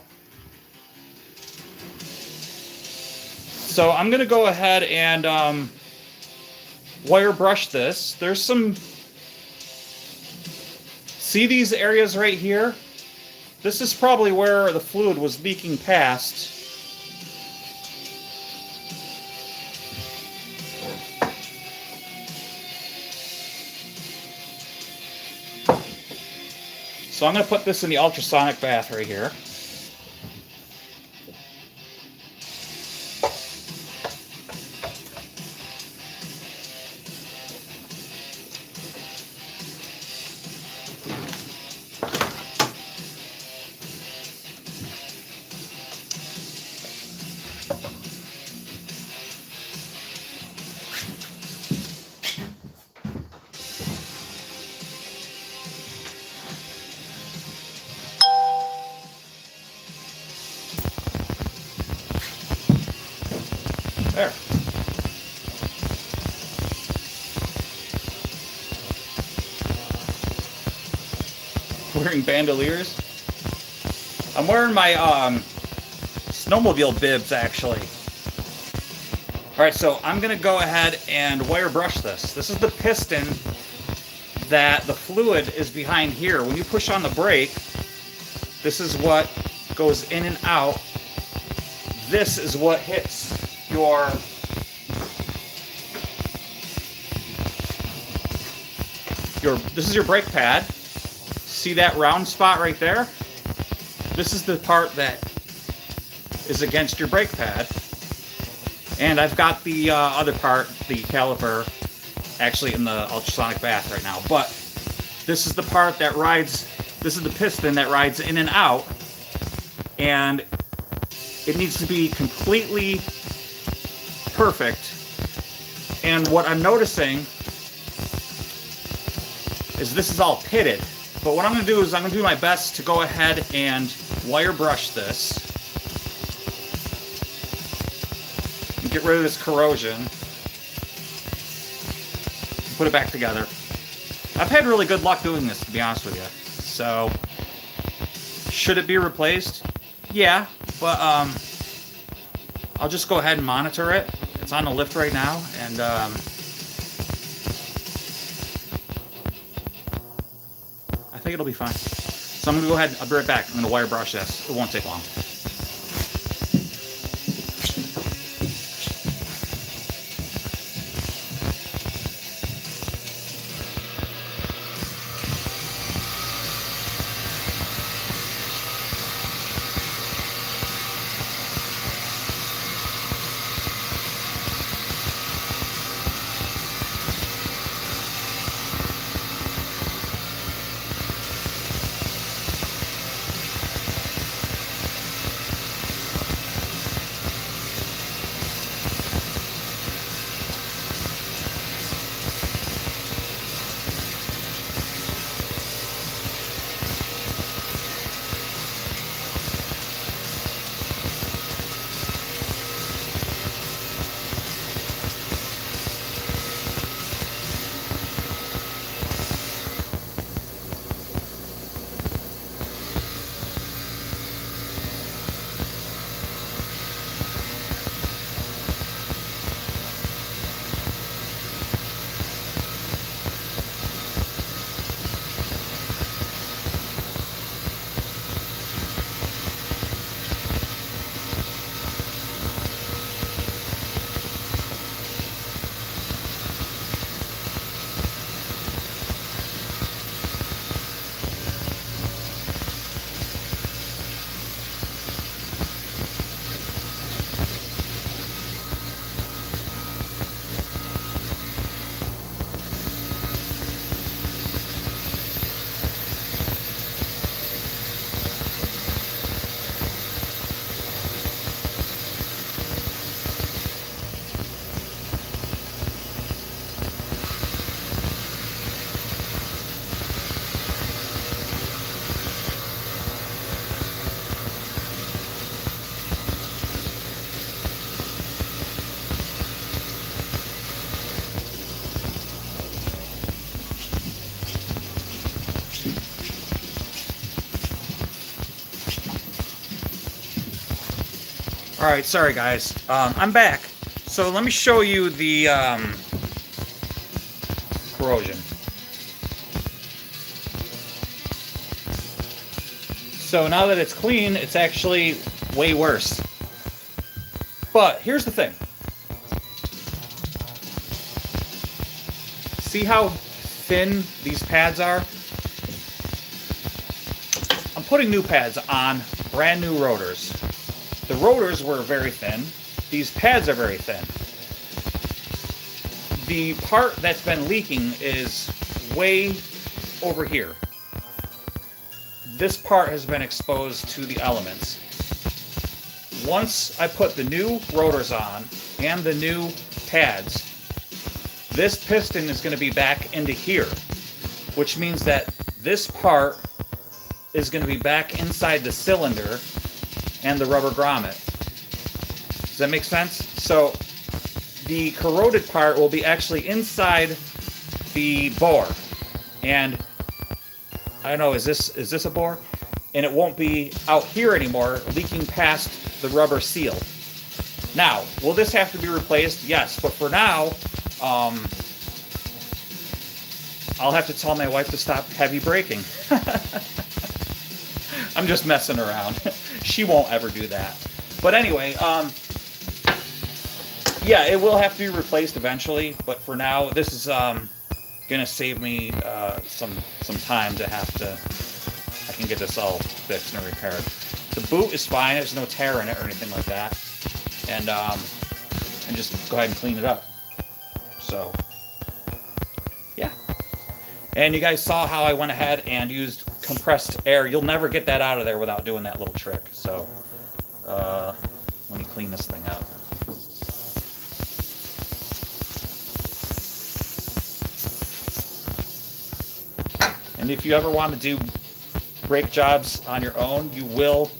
I'm gonna go ahead and wire brush this. There's some, see these areas right here? This is probably where the fluid was leaking past. So I'm going to put this in the ultrasonic bath right here. There. Wearing bandoliers. I'm wearing my snowmobile bibs, actually. Alright, so I'm going to go ahead and wire brush this. This is the piston that the fluid is behind here. When you push on the brake, this is what goes in and out. This is what hits your this is your brake pad. See that round spot right there? This is the part that is against your brake pad. And I've got the other part, the caliper, actually in the ultrasonic bath right now. But this is the part that rides, this is the piston that rides in and out. And it needs to be completely perfect. And what I'm noticing is this is all pitted. But what I'm going to do is I'm going to do my best to go ahead and wire brush this. And get rid of this corrosion. And put it back together. I've had really good luck doing this, to be honest with you. So, should it be replaced? Yeah, but I'll just go ahead and monitor it. It's on the lift right now, and I think it'll be fine. So I'm going to go ahead, I'll be right back. I'm going to wire brush this. It won't take long. Alright, sorry guys. I'm back. So let me show you the corrosion. So now that it's clean, it's actually way worse. But here's the thing. See how thin these pads are? I'm putting new pads on brand new rotors. The rotors were very thin. These pads are very thin. The part that's been leaking is way over here. This part has been exposed to the elements. Once I put the new rotors on and the new pads, this piston is going to be back into here, which means that this part is going to be back inside the cylinder and the rubber grommet. Does that make sense? So the corroded part will be actually inside the bore. And I don't know, is this a bore? And it won't be out here anymore, leaking past the rubber seal. Now, will this have to be replaced? Yes, but for now, I'll have to tell my wife to stop heavy braking. I'm just messing around. She won't ever do that. But anyway, yeah, it will have to be replaced eventually. But for now, this is gonna save me some time to have to. I can get this all fixed and repaired. The boot is fine. There's no tear in it or anything like that. And just go ahead and clean it up. So, yeah. And you guys saw how I went ahead and used compressed air. You'll never get that out of there without doing that little trick. So, let me clean this thing out. And if you ever want to do brake jobs on your own, you will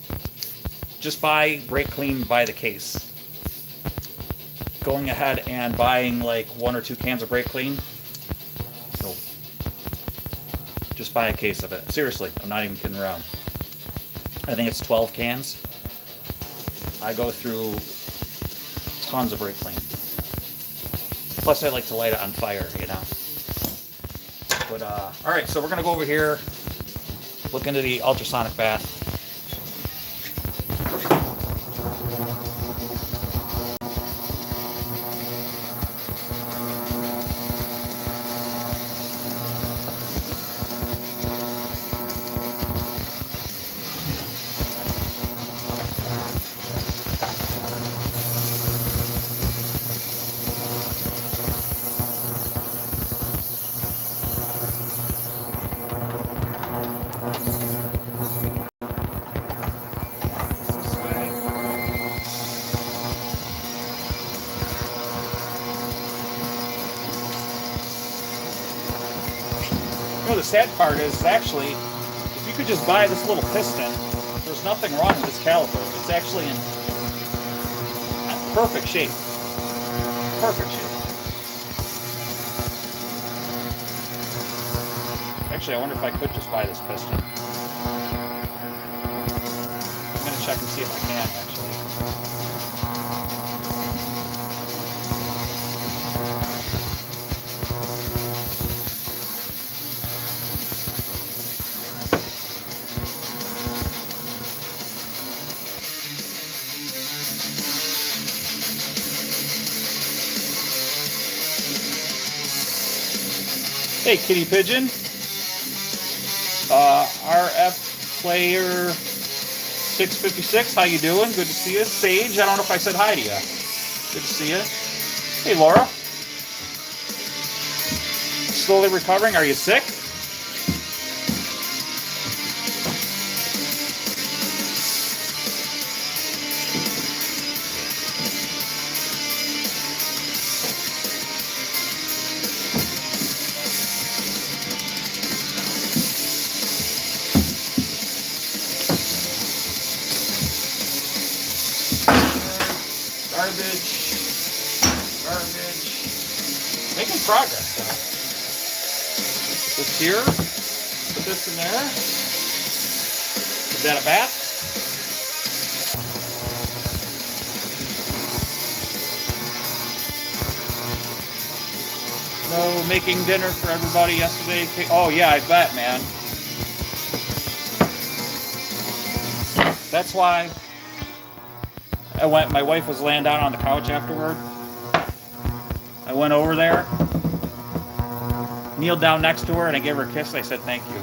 just buy brake clean by the case. Going ahead and buying like 1 or 2 cans of brake clean, so just buy a case of it. Seriously, I'm not even kidding around. I think it's 12 cans. I go through tons of brake clean. Plus I like to light it on fire, you know. But alright, so we're gonna go over here, look into the ultrasonic bath. You know, the sad part is actually, if you could just buy this little piston, there's nothing wrong with this caliper. It's actually in perfect shape. Perfect shape. Actually, I wonder if I could just buy this piston. I'm going to check and see if I can, actually. Hey, Kitty Pigeon. RF Player 656, how you doing? Good to see you. Sage, I don't know if I said hi to you. Good to see you. Hey, Laura. Slowly recovering. Are you sick? Garbage. Making progress. This here. Put this in there. Is that a bath? No, making dinner for everybody yesterday. Oh yeah, I bet, man. That's why my wife was laying down on the couch afterward. I went over there, kneeled down next to her, and I gave her a kiss. I said, thank you.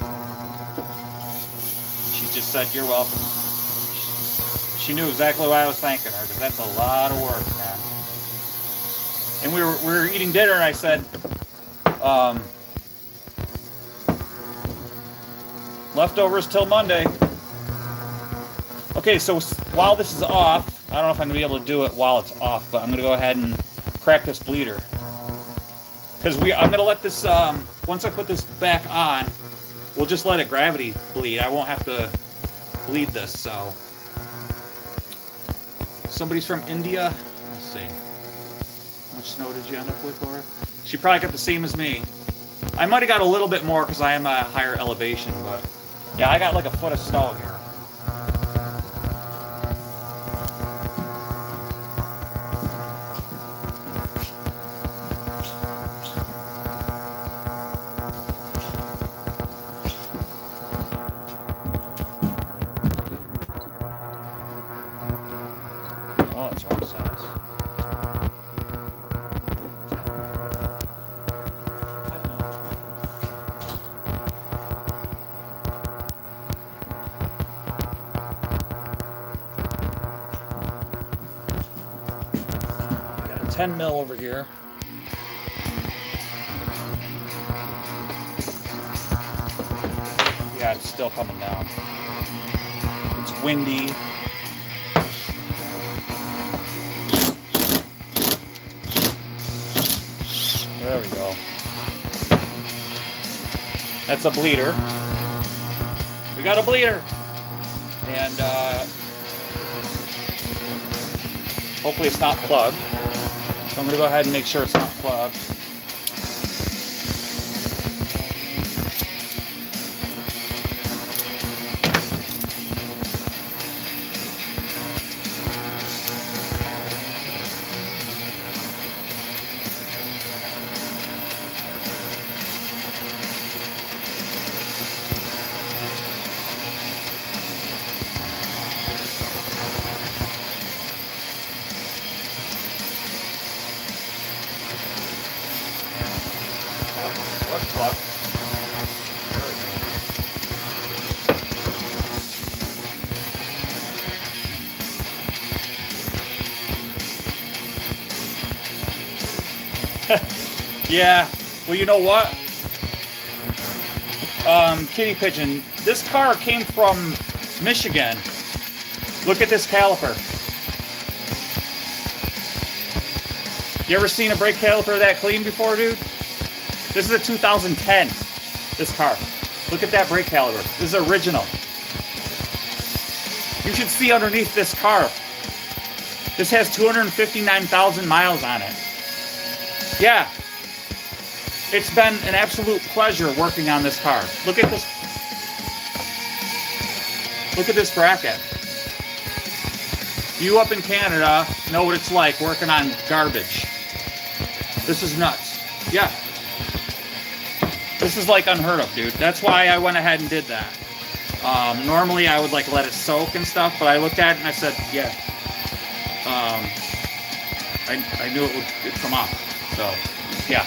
She just said, you're welcome. She knew exactly why I was thanking her, because that's a lot of work, man. And we were eating dinner, and I said, leftovers till Monday. Okay, so while this is off, I don't know if I'm going to be able to do it while it's off, but I'm going to go ahead and crack this bleeder. Because I'm going to let this, once I put this back on, we'll just let it gravity bleed. I won't have to bleed this, so. Somebody's from India. Let's see. much snow did you end up with, Laura? She probably got the same as me. I might have got a little bit more because I am at a higher elevation, but yeah, I got like a foot of snow here. Oh, it's wrong size. I got a 10 mil over here. Yeah, it's still coming down. It's windy. There we go. That's a bleeder. We got a bleeder. And hopefully it's not plugged. So I'm going to go ahead and make sure it's not plugged. What's plugged? Yeah, well, you know what? Kitty Pigeon, this car came from Michigan. Look at this caliper. You ever seen a brake caliper that clean before, dude? This is a 2010, this car. Look at that brake caliper. This is original. You should see underneath this car. This has 259,000 miles on it. Yeah. It's been an absolute pleasure working on this car. Look at this. Look at this bracket. You up in Canada know what it's like working on garbage. This is nuts. Yeah. This is like unheard of, dude. That's why I went ahead and did that. Normally I would like let it soak and stuff, but I looked at it and I said, yeah. I knew it would come off. So, yeah.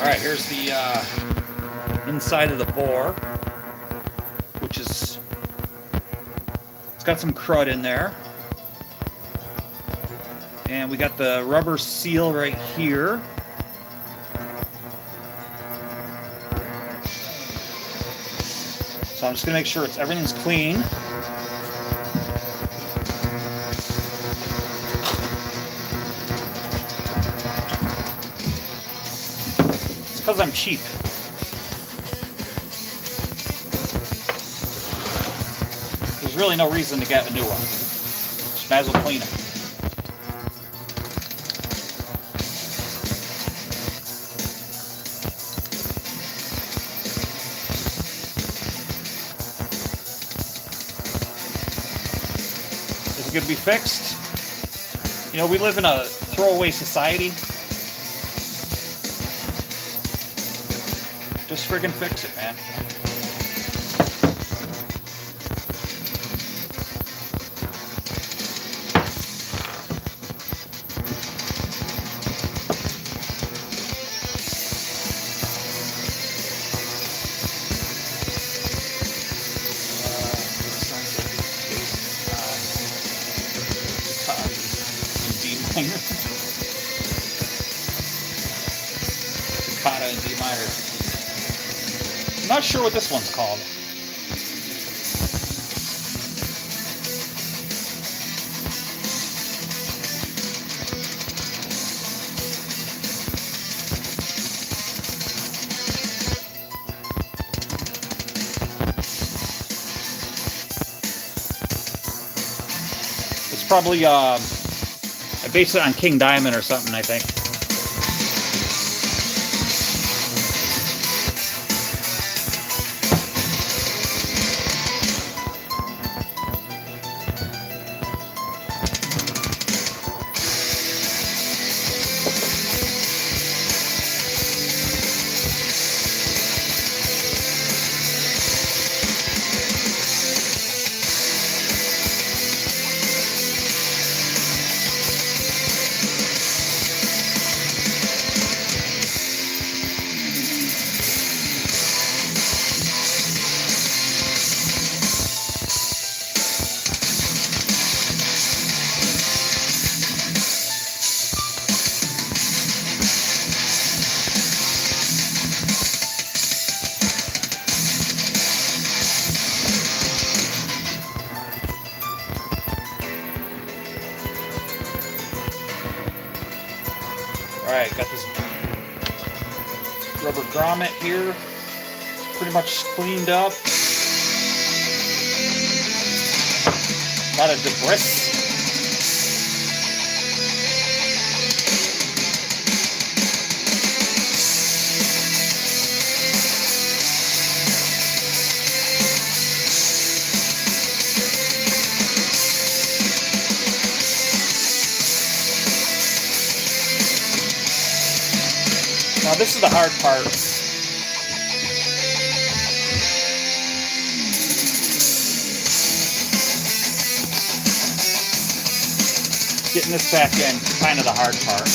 Alright, here's the inside of the bore, which is, it's got some crud in there. And we got the rubber seal right here. So I'm just going to make sure everything's clean. Because I'm cheap. There's really no reason to get a new one. Just might as well clean it. Is it going to be fixed? You know, we live in a throwaway society. Just friggin' fix it, man. reminder. I'm not sure what this one's called. It's probably, I based it on King Diamond or something, I think. Alright, got this rubber grommet here pretty much cleaned up. A lot of debris. Now this is the hard part. Getting this back in, kind of the hard part.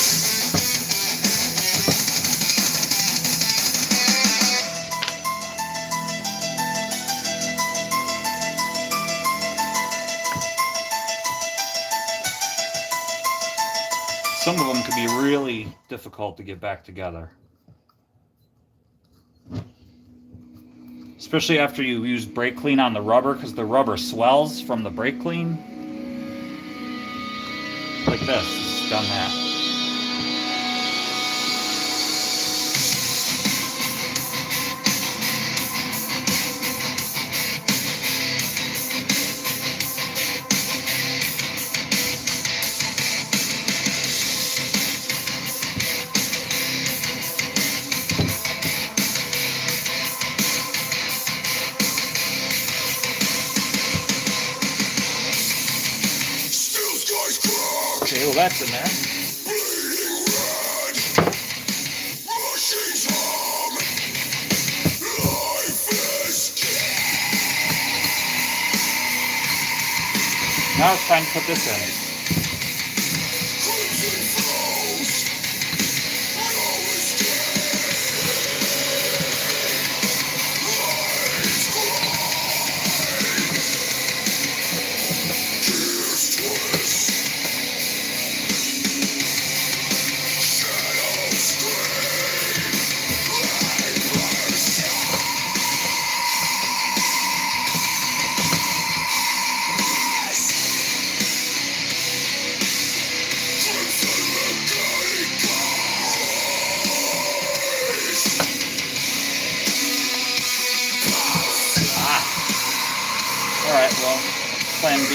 Some of them could be really difficult to get back together. Especially after you use brake clean on the rubber, because the rubber swells from the brake clean. Like this, it's done that. Okay, well that's in there. Now it's time to put this in. Alright, well, plan B.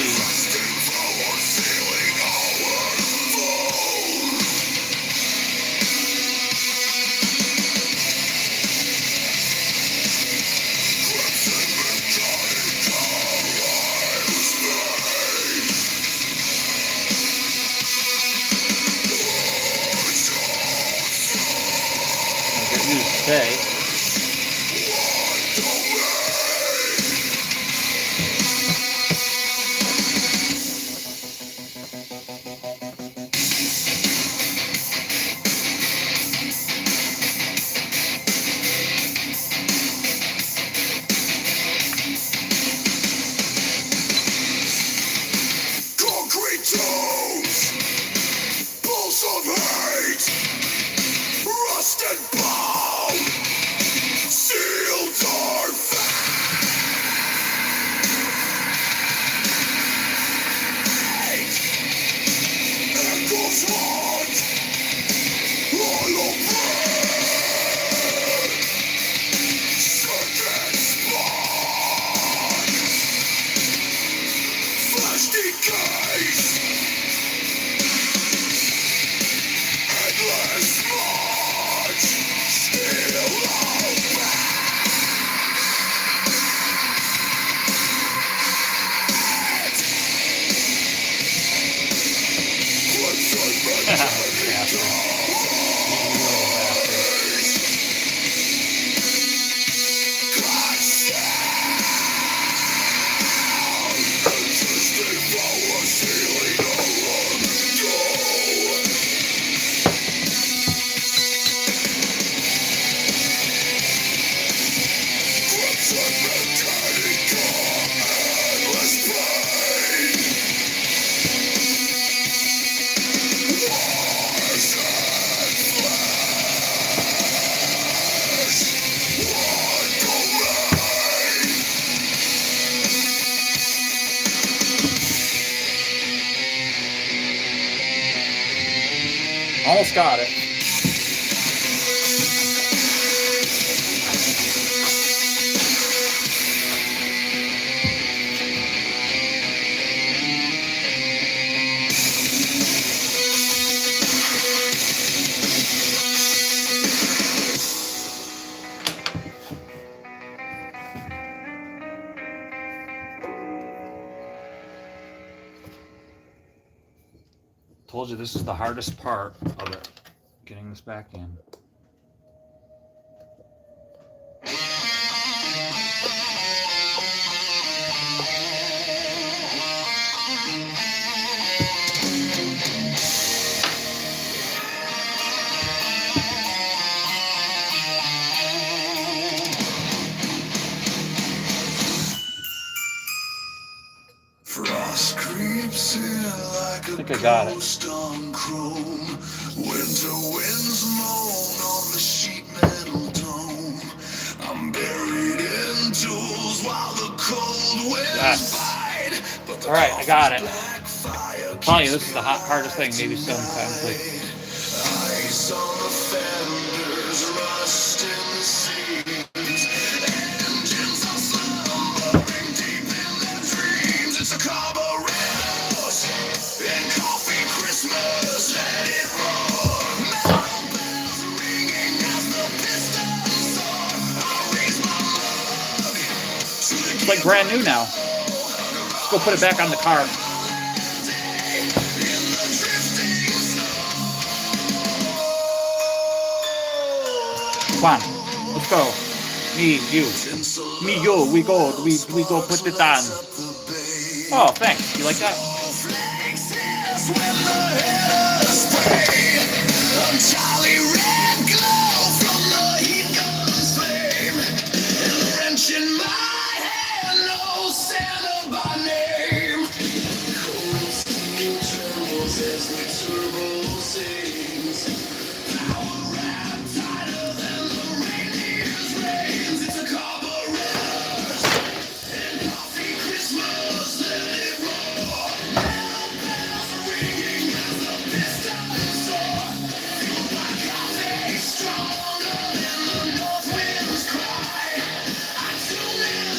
I'll get used today. Pulse of hate, rust and bone. Almost got it. Told you this is the hardest part of it, getting this back in. Frost creeps in like I think I got it. ghost on chrome. Winter winds moan on the sheet metal dome. I'm buried in tools while the cold winds Yes. bite. But the All right, I got it. black fire I'm telling you, this is the hardest thing maybe sometime. ice on the fenders, rust in the seams. Engines are slumbering deep in their dreams. It's a Carburetors and coffee Christmas. Let it roar. Metal bells ringing as the pistons soar. I raise my mug to the It's like brand new now. Let's go put it back on the car. Come on, let's go. Me, you. Me, you. We go put it on. Oh, thanks. You like that? Charlie red glow from the heat gun's flame, and wrench in my hand, no Santa by name. Cold steel trembles as the turbo sings. Power wrapped tighter than the reindeer's reins. It's a Carburetors and coffee Christmas. Let it roar. Metal bells ringing as the pistons soar. Fueled by coffee, stronger than the north winds cry. I tune in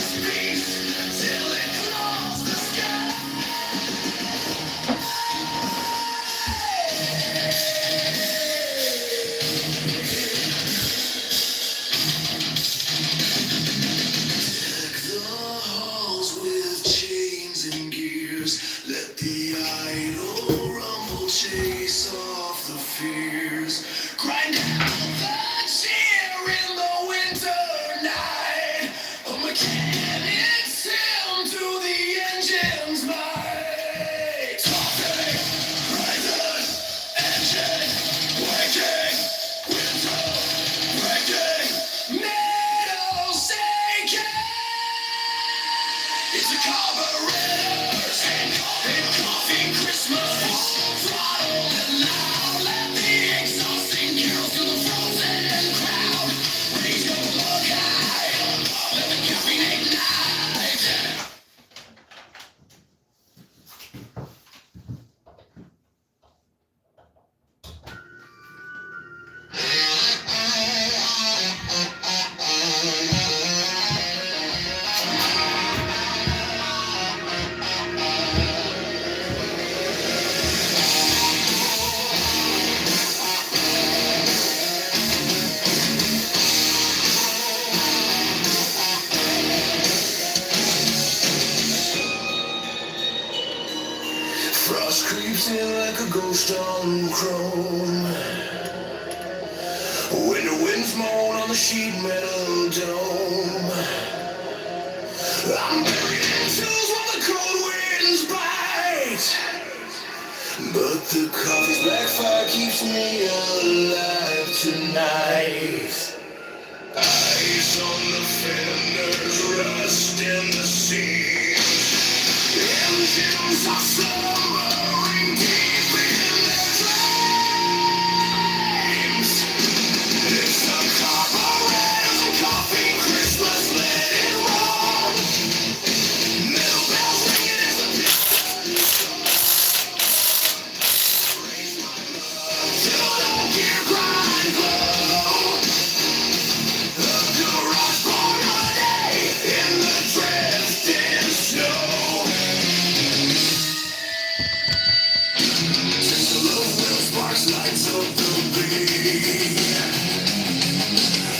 Frost creeps in like a ghost on chrome. When the winds moan on the sheet metal dome, I'm buried in chills when the cold winds bite. But the coffee's black fire keeps me alive tonight. Ice on the fenders, rust in the seams. Engines are slumbering deep in their dreams. It's the Carburetors Coffee Christmas, let it roll. Middle bells ringing as the raise my love till I don't hear grind glow. The garage bar all day in the drifting snow. Tinsel of wheel sparks lights up the beat.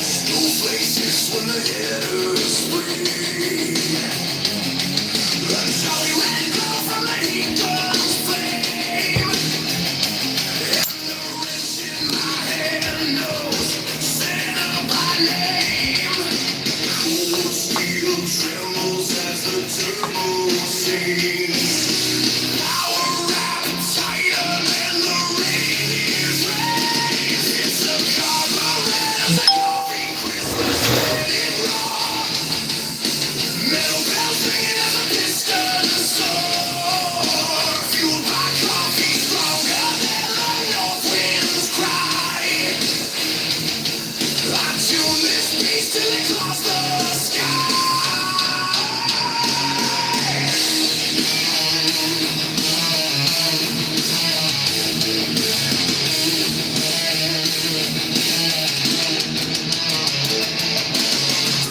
Snowflakes hiss when the headers free. The jolly red glow from the heat gun's flame. And the wrench in my hand knows Santa by name. Cold steel trembles as the turbo sings. Power wrapped tighter than the reindeer's reins. It's a Carburetors Coffee Christmas, let it rock. Metal bells ringing as the pistons soar. Fueled by coffee stronger than the north winds cry. I tune this beast till it claws the sky.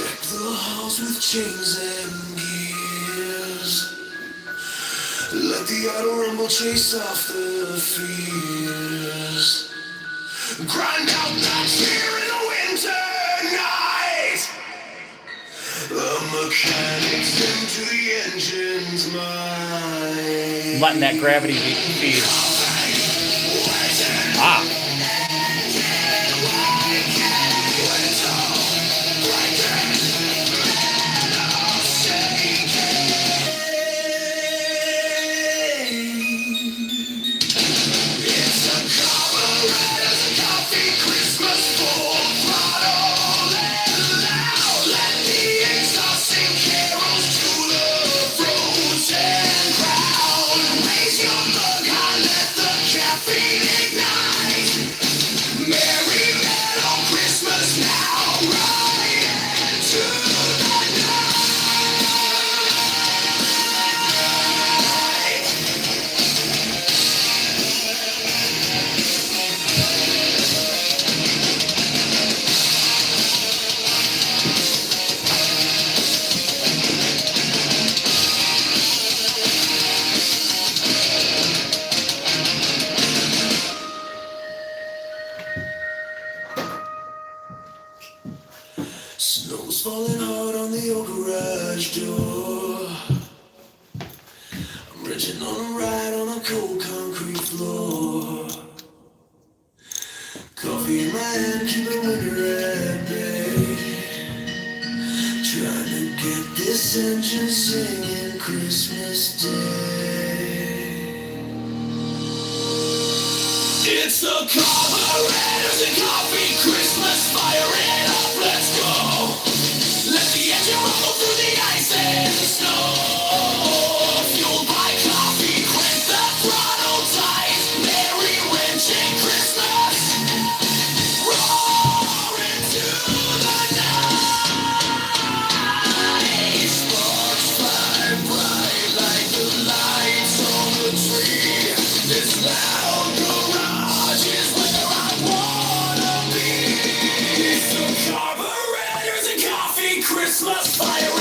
Deck the halls with chains and gears. Let the auto rumble chase off the fears. Grind out that fear in the winter night. The mechanics into the engine's mind. Letting that gravity feed. Ah. It's a Carburetors Coffee Christmas, full throttle and loud. Let the exhaust sing carols to the frozen crowd. Raise your mug high, let the caffeine ignite. Merry Metal Christmas now, right into the night. Snow's falling hard on the old garage door. I'm wrenching on a ride on a cold concrete floor. Coffee in my hand, keeping winter at bay. Trying to get this engine singing Christmas Day. It's the Carburetors and Coffee Christmas, fire it up, let's go. Let the engine rumble through the ice and snow. Fueled by coffee, crank the throttle tight. Merry wrenching Christmas, roar into the night. Sparks fly bright like the lights on the tree. This loud garage is where I wanna be. Some Carburetors and Coffee Christmas, fire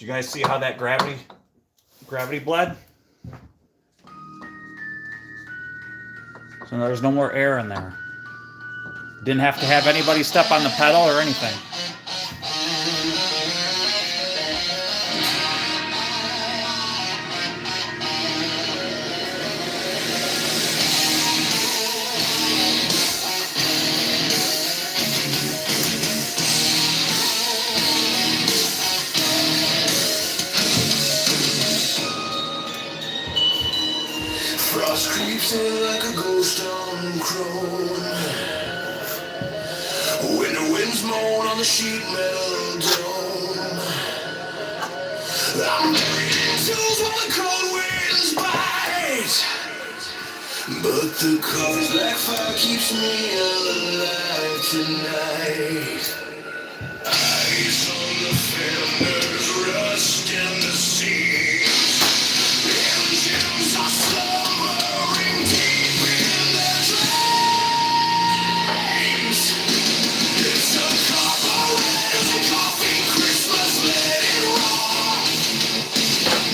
you guys see how that gravity bled? So there's no more air in there. Didn't have to have anybody step on the pedal or anything. Frost creeps in like a ghost on crone. When the winds moan on the sheet metal dome, I'm buried in tools while the cold winds bite. But the cover's black fire keeps me alive tonight. Ice on the fenders, rust in the seams. Engines are slumbering deep in their dreams. It's a carburetors coffee Christmas, let it roar.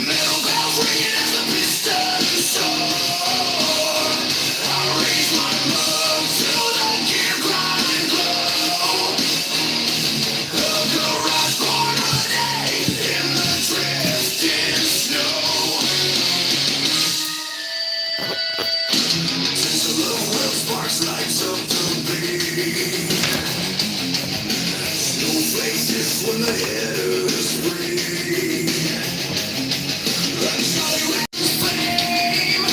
Metal bells ringing as the pistons soar. I raise my mug till the gear grind and glow. A garage born a day in the drifting snow. Since the love well sparks lights up the beat. Snowflakes hiss when the headers breathe. Like Charlie Ray's flame.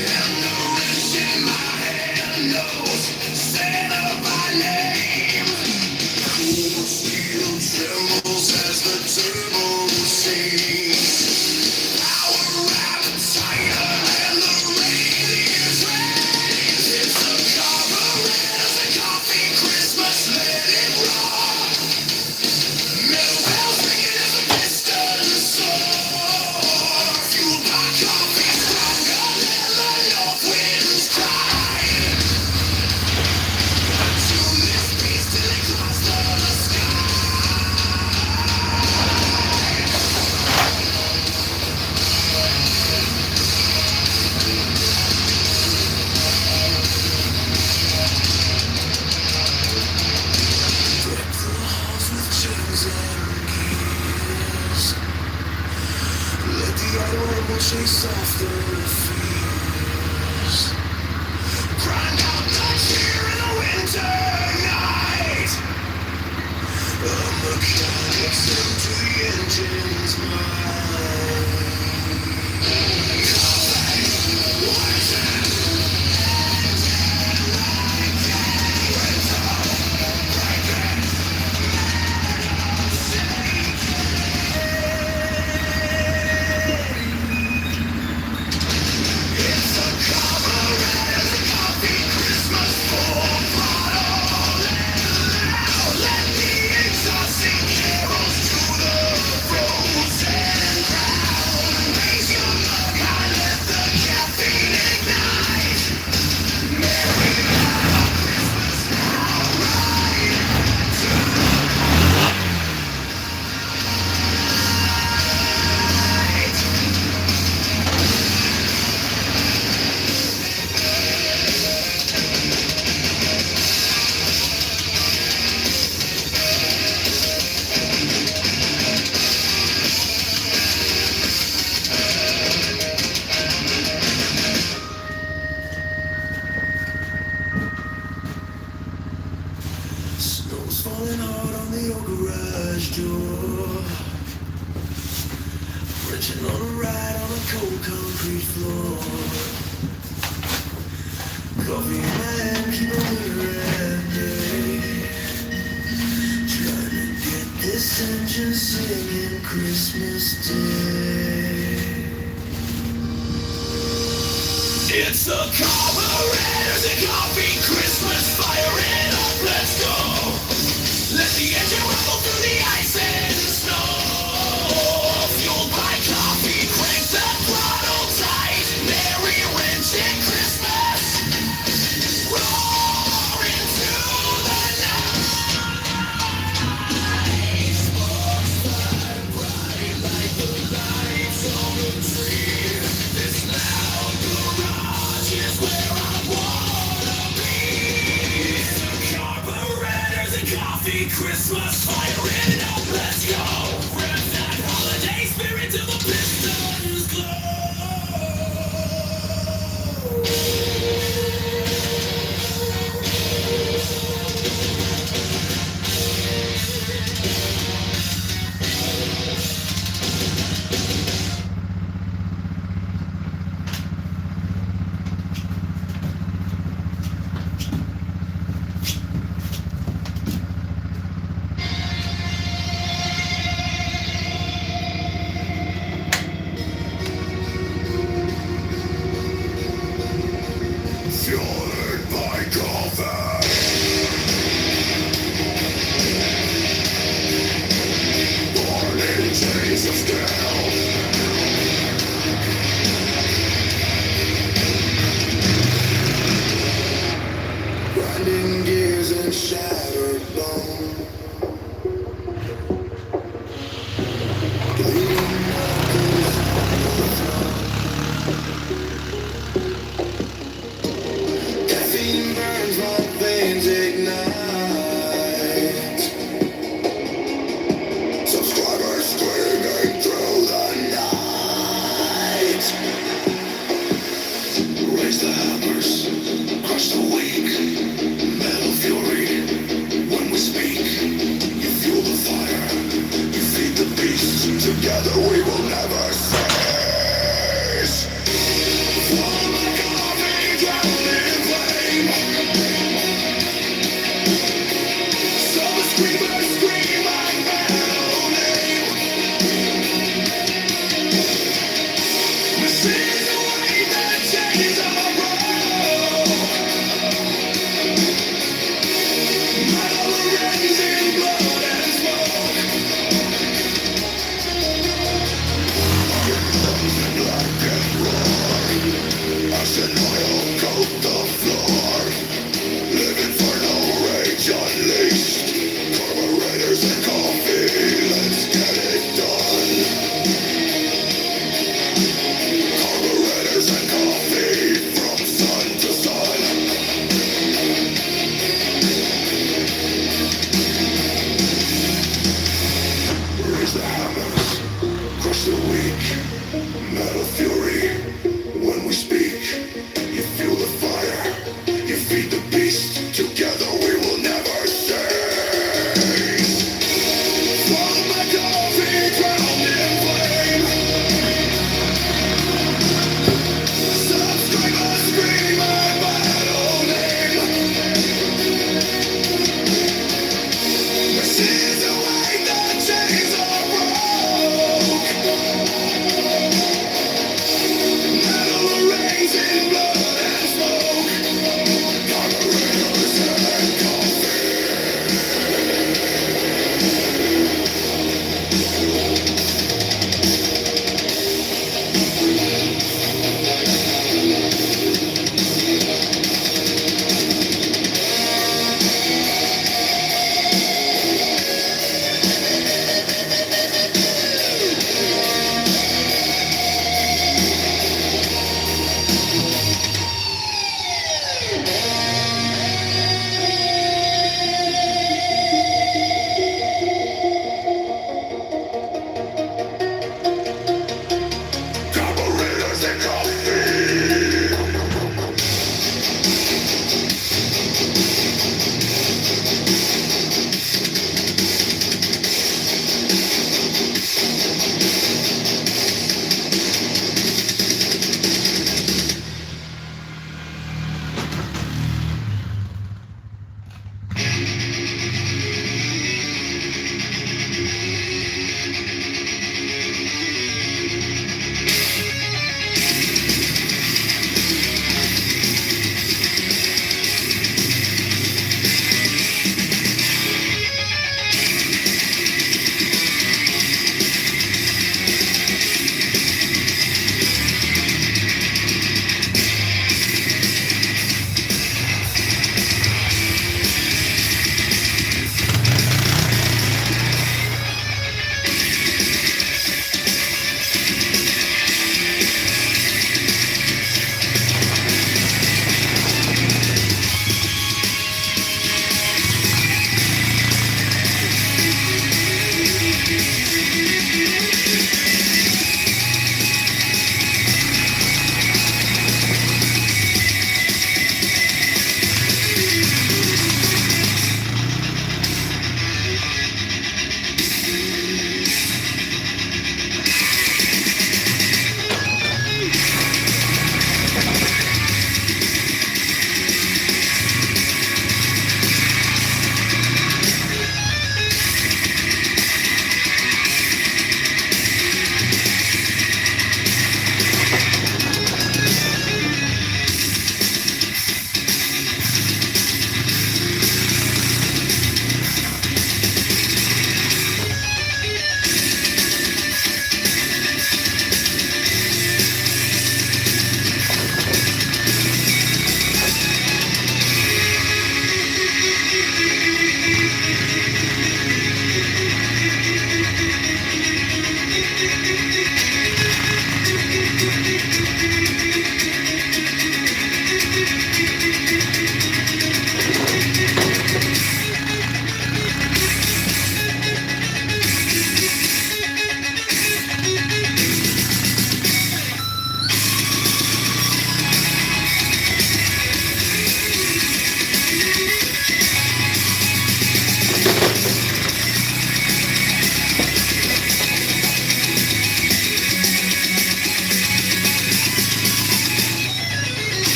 And the wrench in my hand knows Santa by name. Cool steel trembles as the turbo sings. Our appetite and the radius rains. It's a carburetors and coffee Christmas, let it roar. Metal bells ringing as the pistons soar. Fueled by coffee, stronger than the north winds cry. Tune this beast till it cluster the sky. Deck the halls with chains and keys. Let the idle rebel chase off the fears. Grind out the cheer in the winter night. A mechanic's into the engine's mind. It's a carburetors and coffee Christmas full throttle. Let the exhausting carols to the frozen ground. Raise your mug high, let the caffeine ignite. Merry Christmas now, right? Snow's falling hard on the old garage door. Wrenching on a ride on a cold concrete floor. Coffee in my hand, keep a mirror at bay. Trying to get this engine singing Christmas Day. It's the carburetors and coffee Christmas, fire it up, let's go. Let the engine rumble through the ice and snow. Fueled by coffee, crank the throttle tight. Merry wrenching Christmas, roar into the night. Sparks fly bright. Christmas fire it up, let's go. Rev that holiday spirit till the pistons fueled by coffee. Born in chains of steel. Grinding gears and shattered bone. Bleeding knuckles on the throne. Caffeine burns, my veins ignite. Subscribers screaming through the night. Raise the hammers, crush the weak. Metal fury, when we speak. You fuel the fire, you feed the beast. Together we will never cease. Swallow my coffee, drown in flame. Some screamers scream my metal name. Machines away the chains of rope. Metal rings in blood and smoke. Black and roar. Ash and oil coat the floor. Living for no rage unleashed. Carburetors and coffee, let's get it done. Carburetors and coffee, from sun to sun. Raise the hammers, crush the weak. Metal fury, when we speak. You fuel the fire, you feed the beast. Together we will never cease. Swallow my coffee, drowned in flame. Some screamers scream my metal name. Machines away the chains of rope. Metal rings in blood and smoke. Carburetors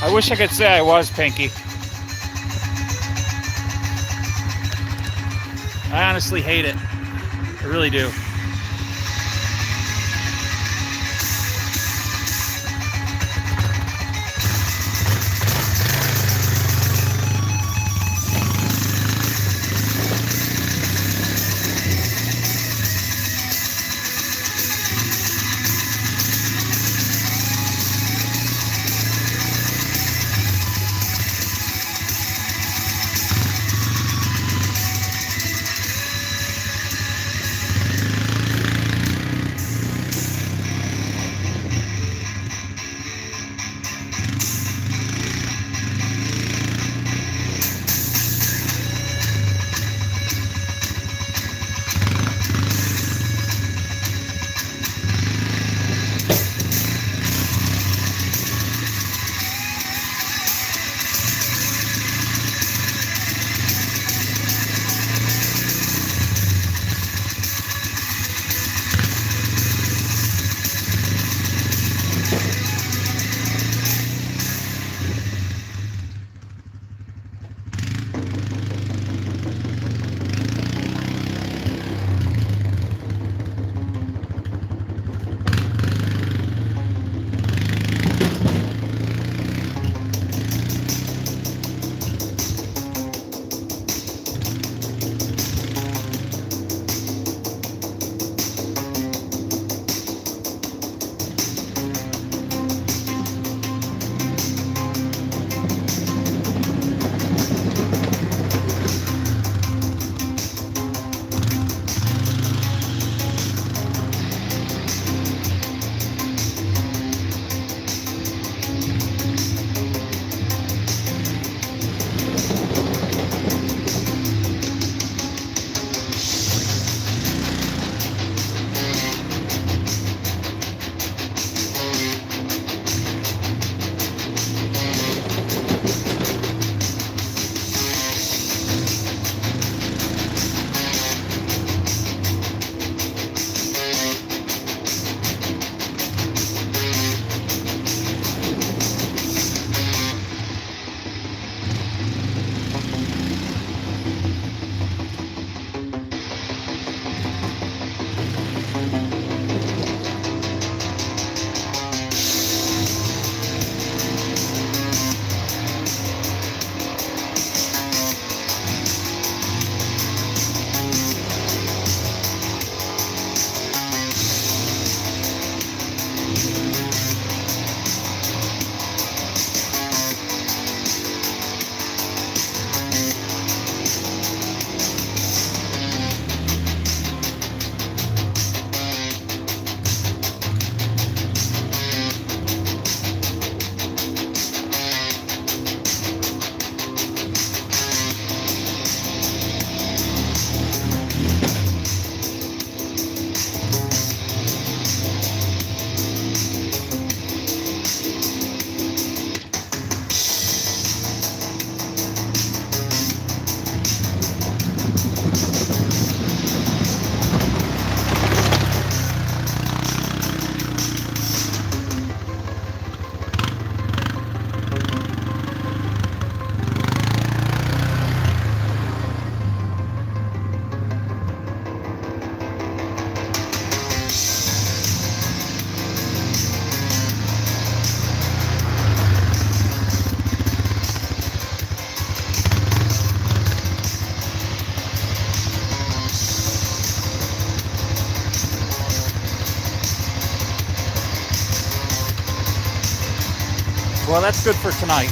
I wish I could say I was, Pinky. I honestly hate it. I really do. Well, that's good for tonight.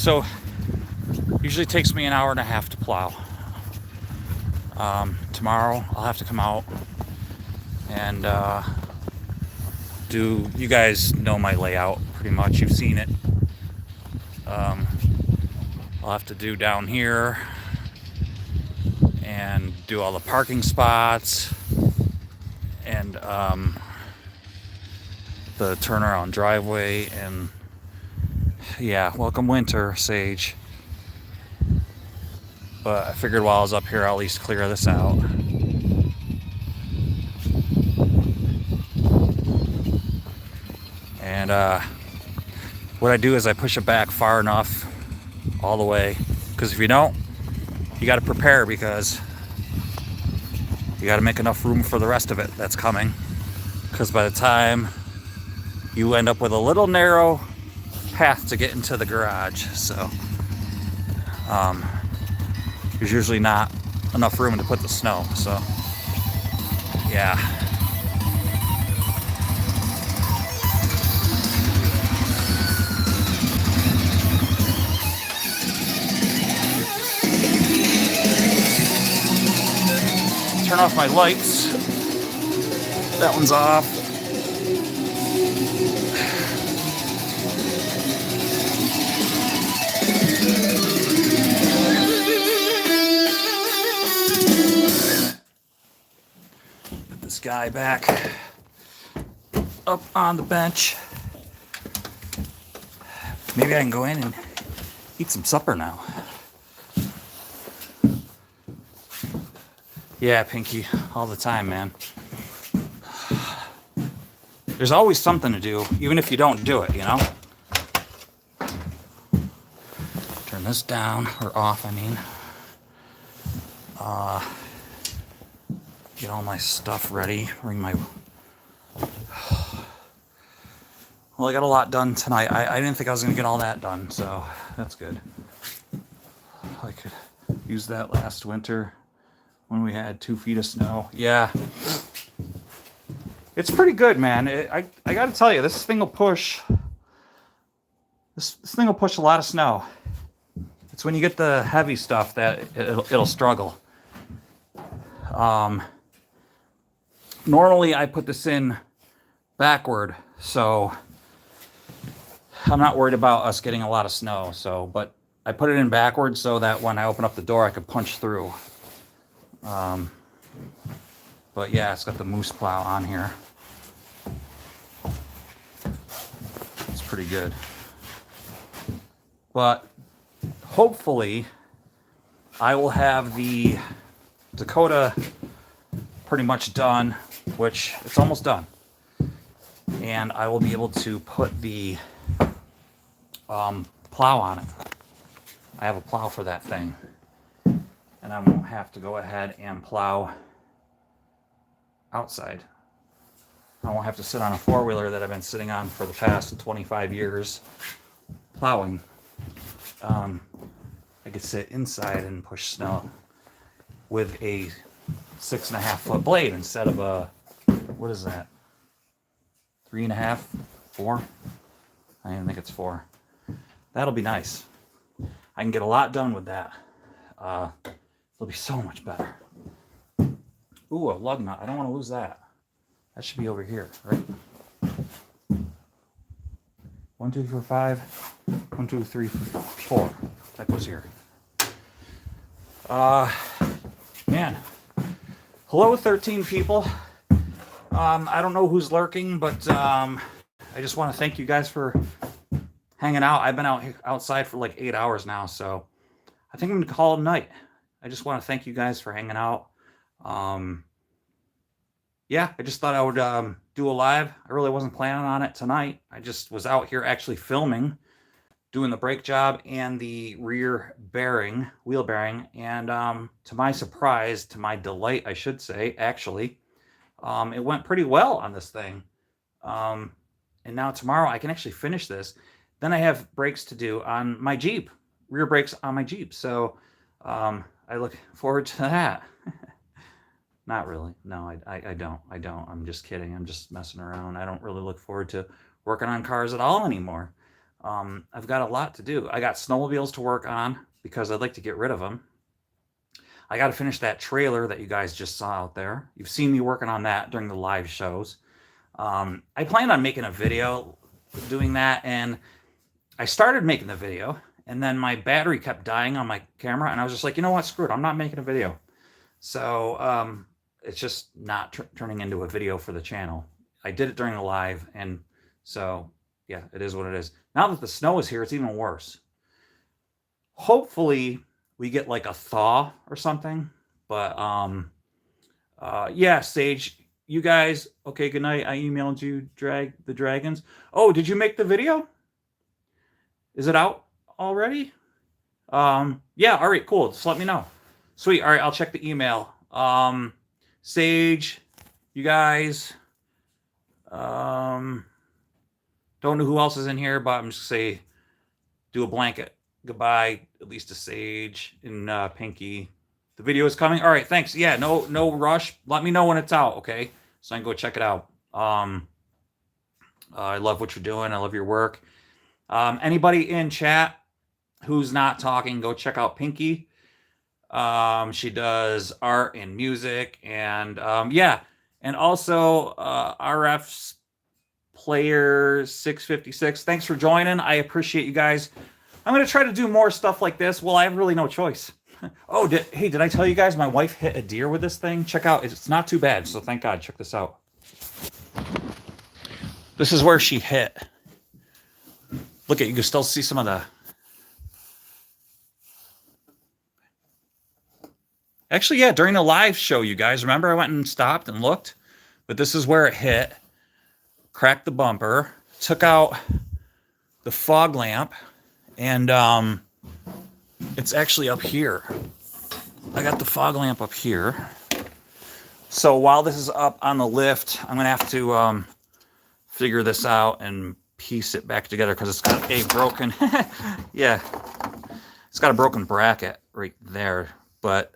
So usually takes me an hour and a half to plow. Tomorrow I'll have to come out and you guys know my layout pretty much. You've seen it. I'll have to do down here and do all the parking spots and the turnaround driveway, and yeah, welcome winter, Sage. But I figured while I was up here, I'll at least clear this out. And what I do is I push it back far enough all the way, because if you don't, you got to prepare, because you got to make enough room for the rest of it that's coming, because by the time you end up with a little narrow path to get into the garage, so there's usually not enough room to put the snow. So yeah, turn off my lights. That one's off. Put this guy back up on the bench. Maybe I can go in and eat some supper now. Yeah, Pinky, all the time, man. There's always something to do, even if you don't do it, you know? Turn this down, or off, I mean. Get all my stuff ready. Bring my... Well, I got a lot done tonight. I didn't think I was going to get all that done, so that's good. I could use that last winter when we had 2 feet of snow. Yeah. It's pretty good, man. I got to tell you, this thing will push... This thing will push a lot of snow. It's when you get the heavy stuff that it'll struggle. Normally I put this in backward, so I'm not worried about us getting a lot of snow. So, but I put it in backwards so that when I open up the door, I could punch through. But yeah, it's got the moose plow on here. It's pretty good. But hopefully I will have the Dakota pretty much done, which it's almost done. And I will be able to put the plow on it. I have a plow for that thing. And I won't have to go ahead and plow outside. I won't have to sit on a four-wheeler that I've been sitting on for the past 25 years plowing. I could sit inside and push snow with a 6.5 foot blade instead of a, what is that? 3.5, 4? I don't even think it's 4. That'll be nice. I can get a lot done with that. It'll be so much better. Ooh, a lug nut. I don't want to lose that. That should be over here, right? 1, 2, 3, 4, 5. 1, 2, 3, 4. That goes here. Man. Hello, 13 people. I don't know who's lurking, but I just want to thank you guys for hanging out. I've been outside for like 8 hours now, so I think I'm going to call it a night. I just want to thank you guys for hanging out. Yeah, I just thought I would do a live. I really wasn't planning on it tonight. I just was out here actually filming, doing the brake job and the rear bearing, wheel bearing. And to my surprise, to my delight, I should say, actually, it went pretty well on this thing. And now tomorrow I can actually finish this. Then I have brakes to do on my Jeep, rear brakes on my Jeep. So I look forward to that. Not really. No, I don't. I'm just kidding. I'm just messing around. I don't really look forward to working on cars at all anymore. I've got a lot to do. I got snowmobiles to work on because I'd like to get rid of them. I got to finish that trailer that you guys just saw out there. You've seen me working on that during the live shows. I planned on making a video doing that, and I started making the video, and then my battery kept dying on my camera, and I was just like, you know what, screw it, I'm not making a video. So it's just not turning into a video for the channel. I did it during the live, and so yeah, it is what it is. Now that the snow is here, it's even worse. Hopefully we get like a thaw or something, but yeah, Sage, you guys, okay, good night. I emailed you the dragons. Oh, did you make the video? Is it out already? Yeah, all right, cool. Just let me know. Sweet. All right, I'll check the email. Sage, you guys, don't know who else is in here, but I'm just gonna say, do a blanket goodbye, at least to Sage and Pinky. The video is coming. All right, thanks. Yeah, no rush. Let me know when it's out, okay? So I can go check it out. I love what you're doing. I love your work. Anybody in chat who's not talking, go check out Pinky. She does art and music, and yeah, and also RF's Player 656. Thanks for joining. I appreciate you guys. I'm going to try to do more stuff like this. Well, I have really no choice. Oh, did I tell you guys my wife hit a deer with this thing? Check out. It's not too bad, so thank God. Check this out. This is where she hit. Look at, you can still see some of the... Actually, yeah, during the live show, you guys, remember I went and stopped and looked? But this is where it hit. Cracked the bumper. Took out the fog lamp. And it's actually up here. I got the fog lamp up here. So while this is up on the lift, I'm going to have to figure this out and piece it back together because it's got a broken... yeah. It's got a broken bracket right there. But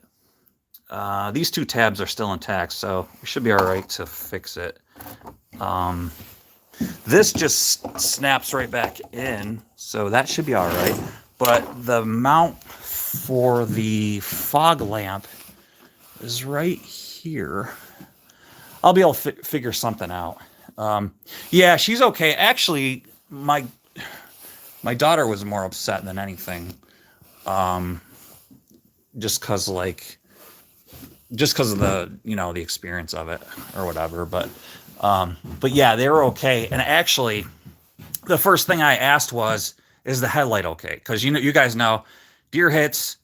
these two tabs are still intact, so we should be all right to fix it. This just snaps right back in, so that should be all right. But the mount for the fog lamp is right here. I'll be able to figure something out. Yeah, she's okay. Actually, my daughter was more upset than anything. Just because of the, the experience of it or whatever. But yeah, they were okay. And actually, the first thing I asked was, is the headlight okay? Because you guys know, deer hits,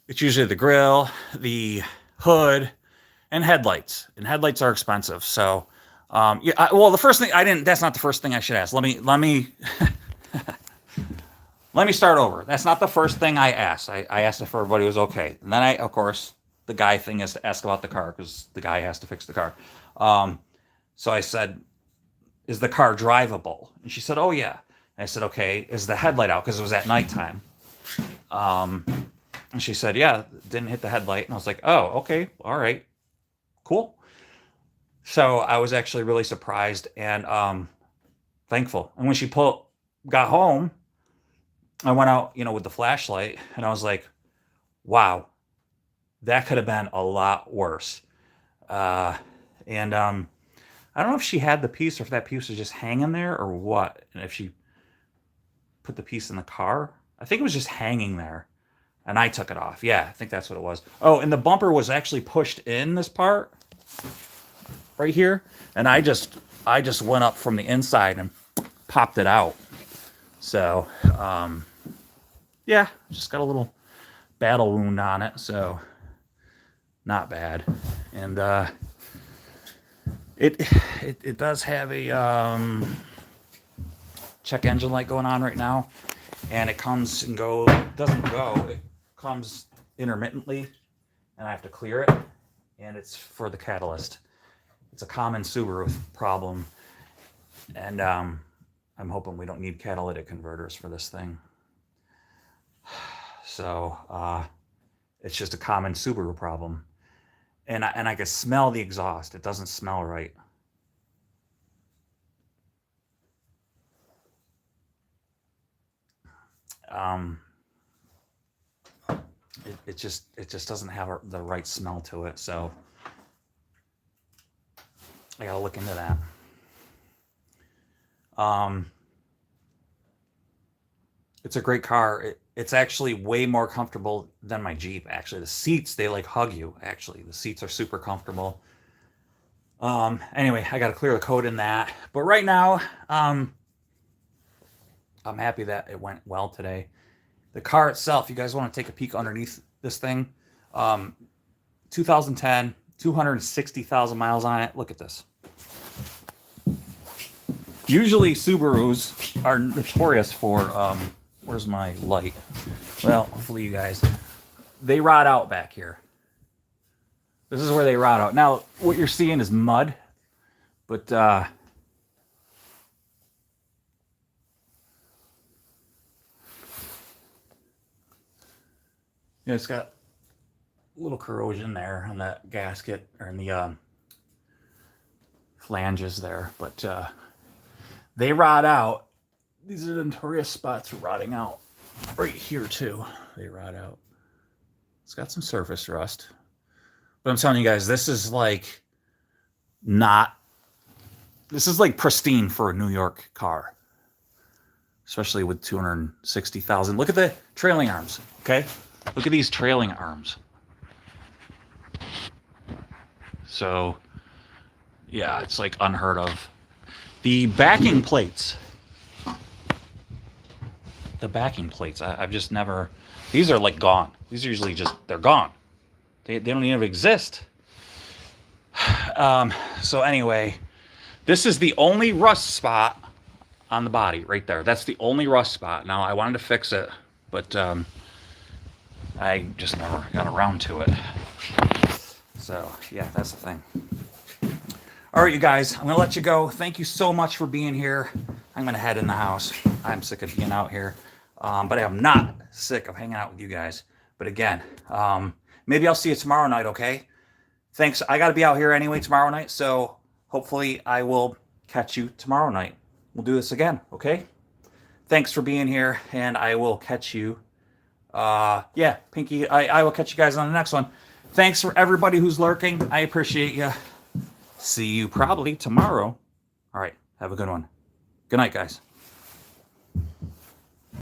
it's usually the grill, the hood, and headlights. And headlights are expensive. So, yeah. Well, the first thing that's not the first thing I should ask. Let me let me start over. That's not the first thing I asked. I asked if everybody was okay. And then of course, the guy thing is to ask about the car because the guy has to fix the car. So I said, is the car drivable? And she said, oh, yeah. And I said, okay, is the headlight out? Because it was at nighttime. And she said, yeah, didn't hit the headlight. And I was like, oh, okay, all right, cool. So I was actually really surprised and thankful. And when she got home, I went out, with the flashlight, and I was like, wow, that could have been a lot worse. And I don't know if she had the piece or if that piece was just hanging there or what. And if she put the piece in the car, I think it was just hanging there. And I took it off. Yeah, I think that's what it was. Oh, and the bumper was actually pushed in this part right here. And I just went up from the inside and popped it out. So, yeah, just got a little battle wound on it. So, not bad. And it does have a check engine light going on right now, and it comes and doesn't go. It comes intermittently, and I have to clear it, and it's for the catalyst. It's a common Subaru problem, and I'm hoping we don't need catalytic converters for this thing. So it's just a common Subaru problem. And I can smell the exhaust. It doesn't smell right. It just doesn't have the right smell to it. So I gotta look into that. It's a great car. It's actually way more comfortable than my Jeep. Actually, the seats, they like hug you. Actually, the seats are super comfortable. Anyway, I got to clear the code in that. But right now, I'm happy that it went well today. The car itself, you guys want to take a peek underneath this thing? 2010, 260,000 miles on it. Look at this. Usually Subarus are notorious for, where's my light? Well, hopefully you guys, they rot out back here. This is where they rot out. Now, what you're seeing is mud, but it's got a little corrosion there on that gasket, or in the flanges there, but they rot out. These are the notorious spots for rotting out. Right here too, they rot out. It's got some surface rust. But I'm telling you guys, this is like pristine for a New York car. Especially with 260,000. Look at the trailing arms, okay? Look at these trailing arms. So, yeah, it's like unheard of. The backing plates. I've just never... These are like gone. These are usually just... They're gone. They don't even exist. So anyway, this is the only rust spot on the body right there. That's the only rust spot. Now, I wanted to fix it, but I just never got around to it. So, yeah, that's the thing. All right, you guys, I'm going to let you go. Thank you so much for being here. I'm going to head in the house. I'm sick of being out here. But I am not sick of hanging out with you guys. But again, maybe I'll see you tomorrow night, okay? Thanks. I got to be out here anyway tomorrow night, so hopefully I will catch you tomorrow night. We'll do this again, okay? Thanks for being here, and I will catch you. Yeah, Pinky, I will catch you guys on the next one. Thanks for everybody who's lurking. I appreciate you. See you probably tomorrow. All right, have a good one. Good night, guys.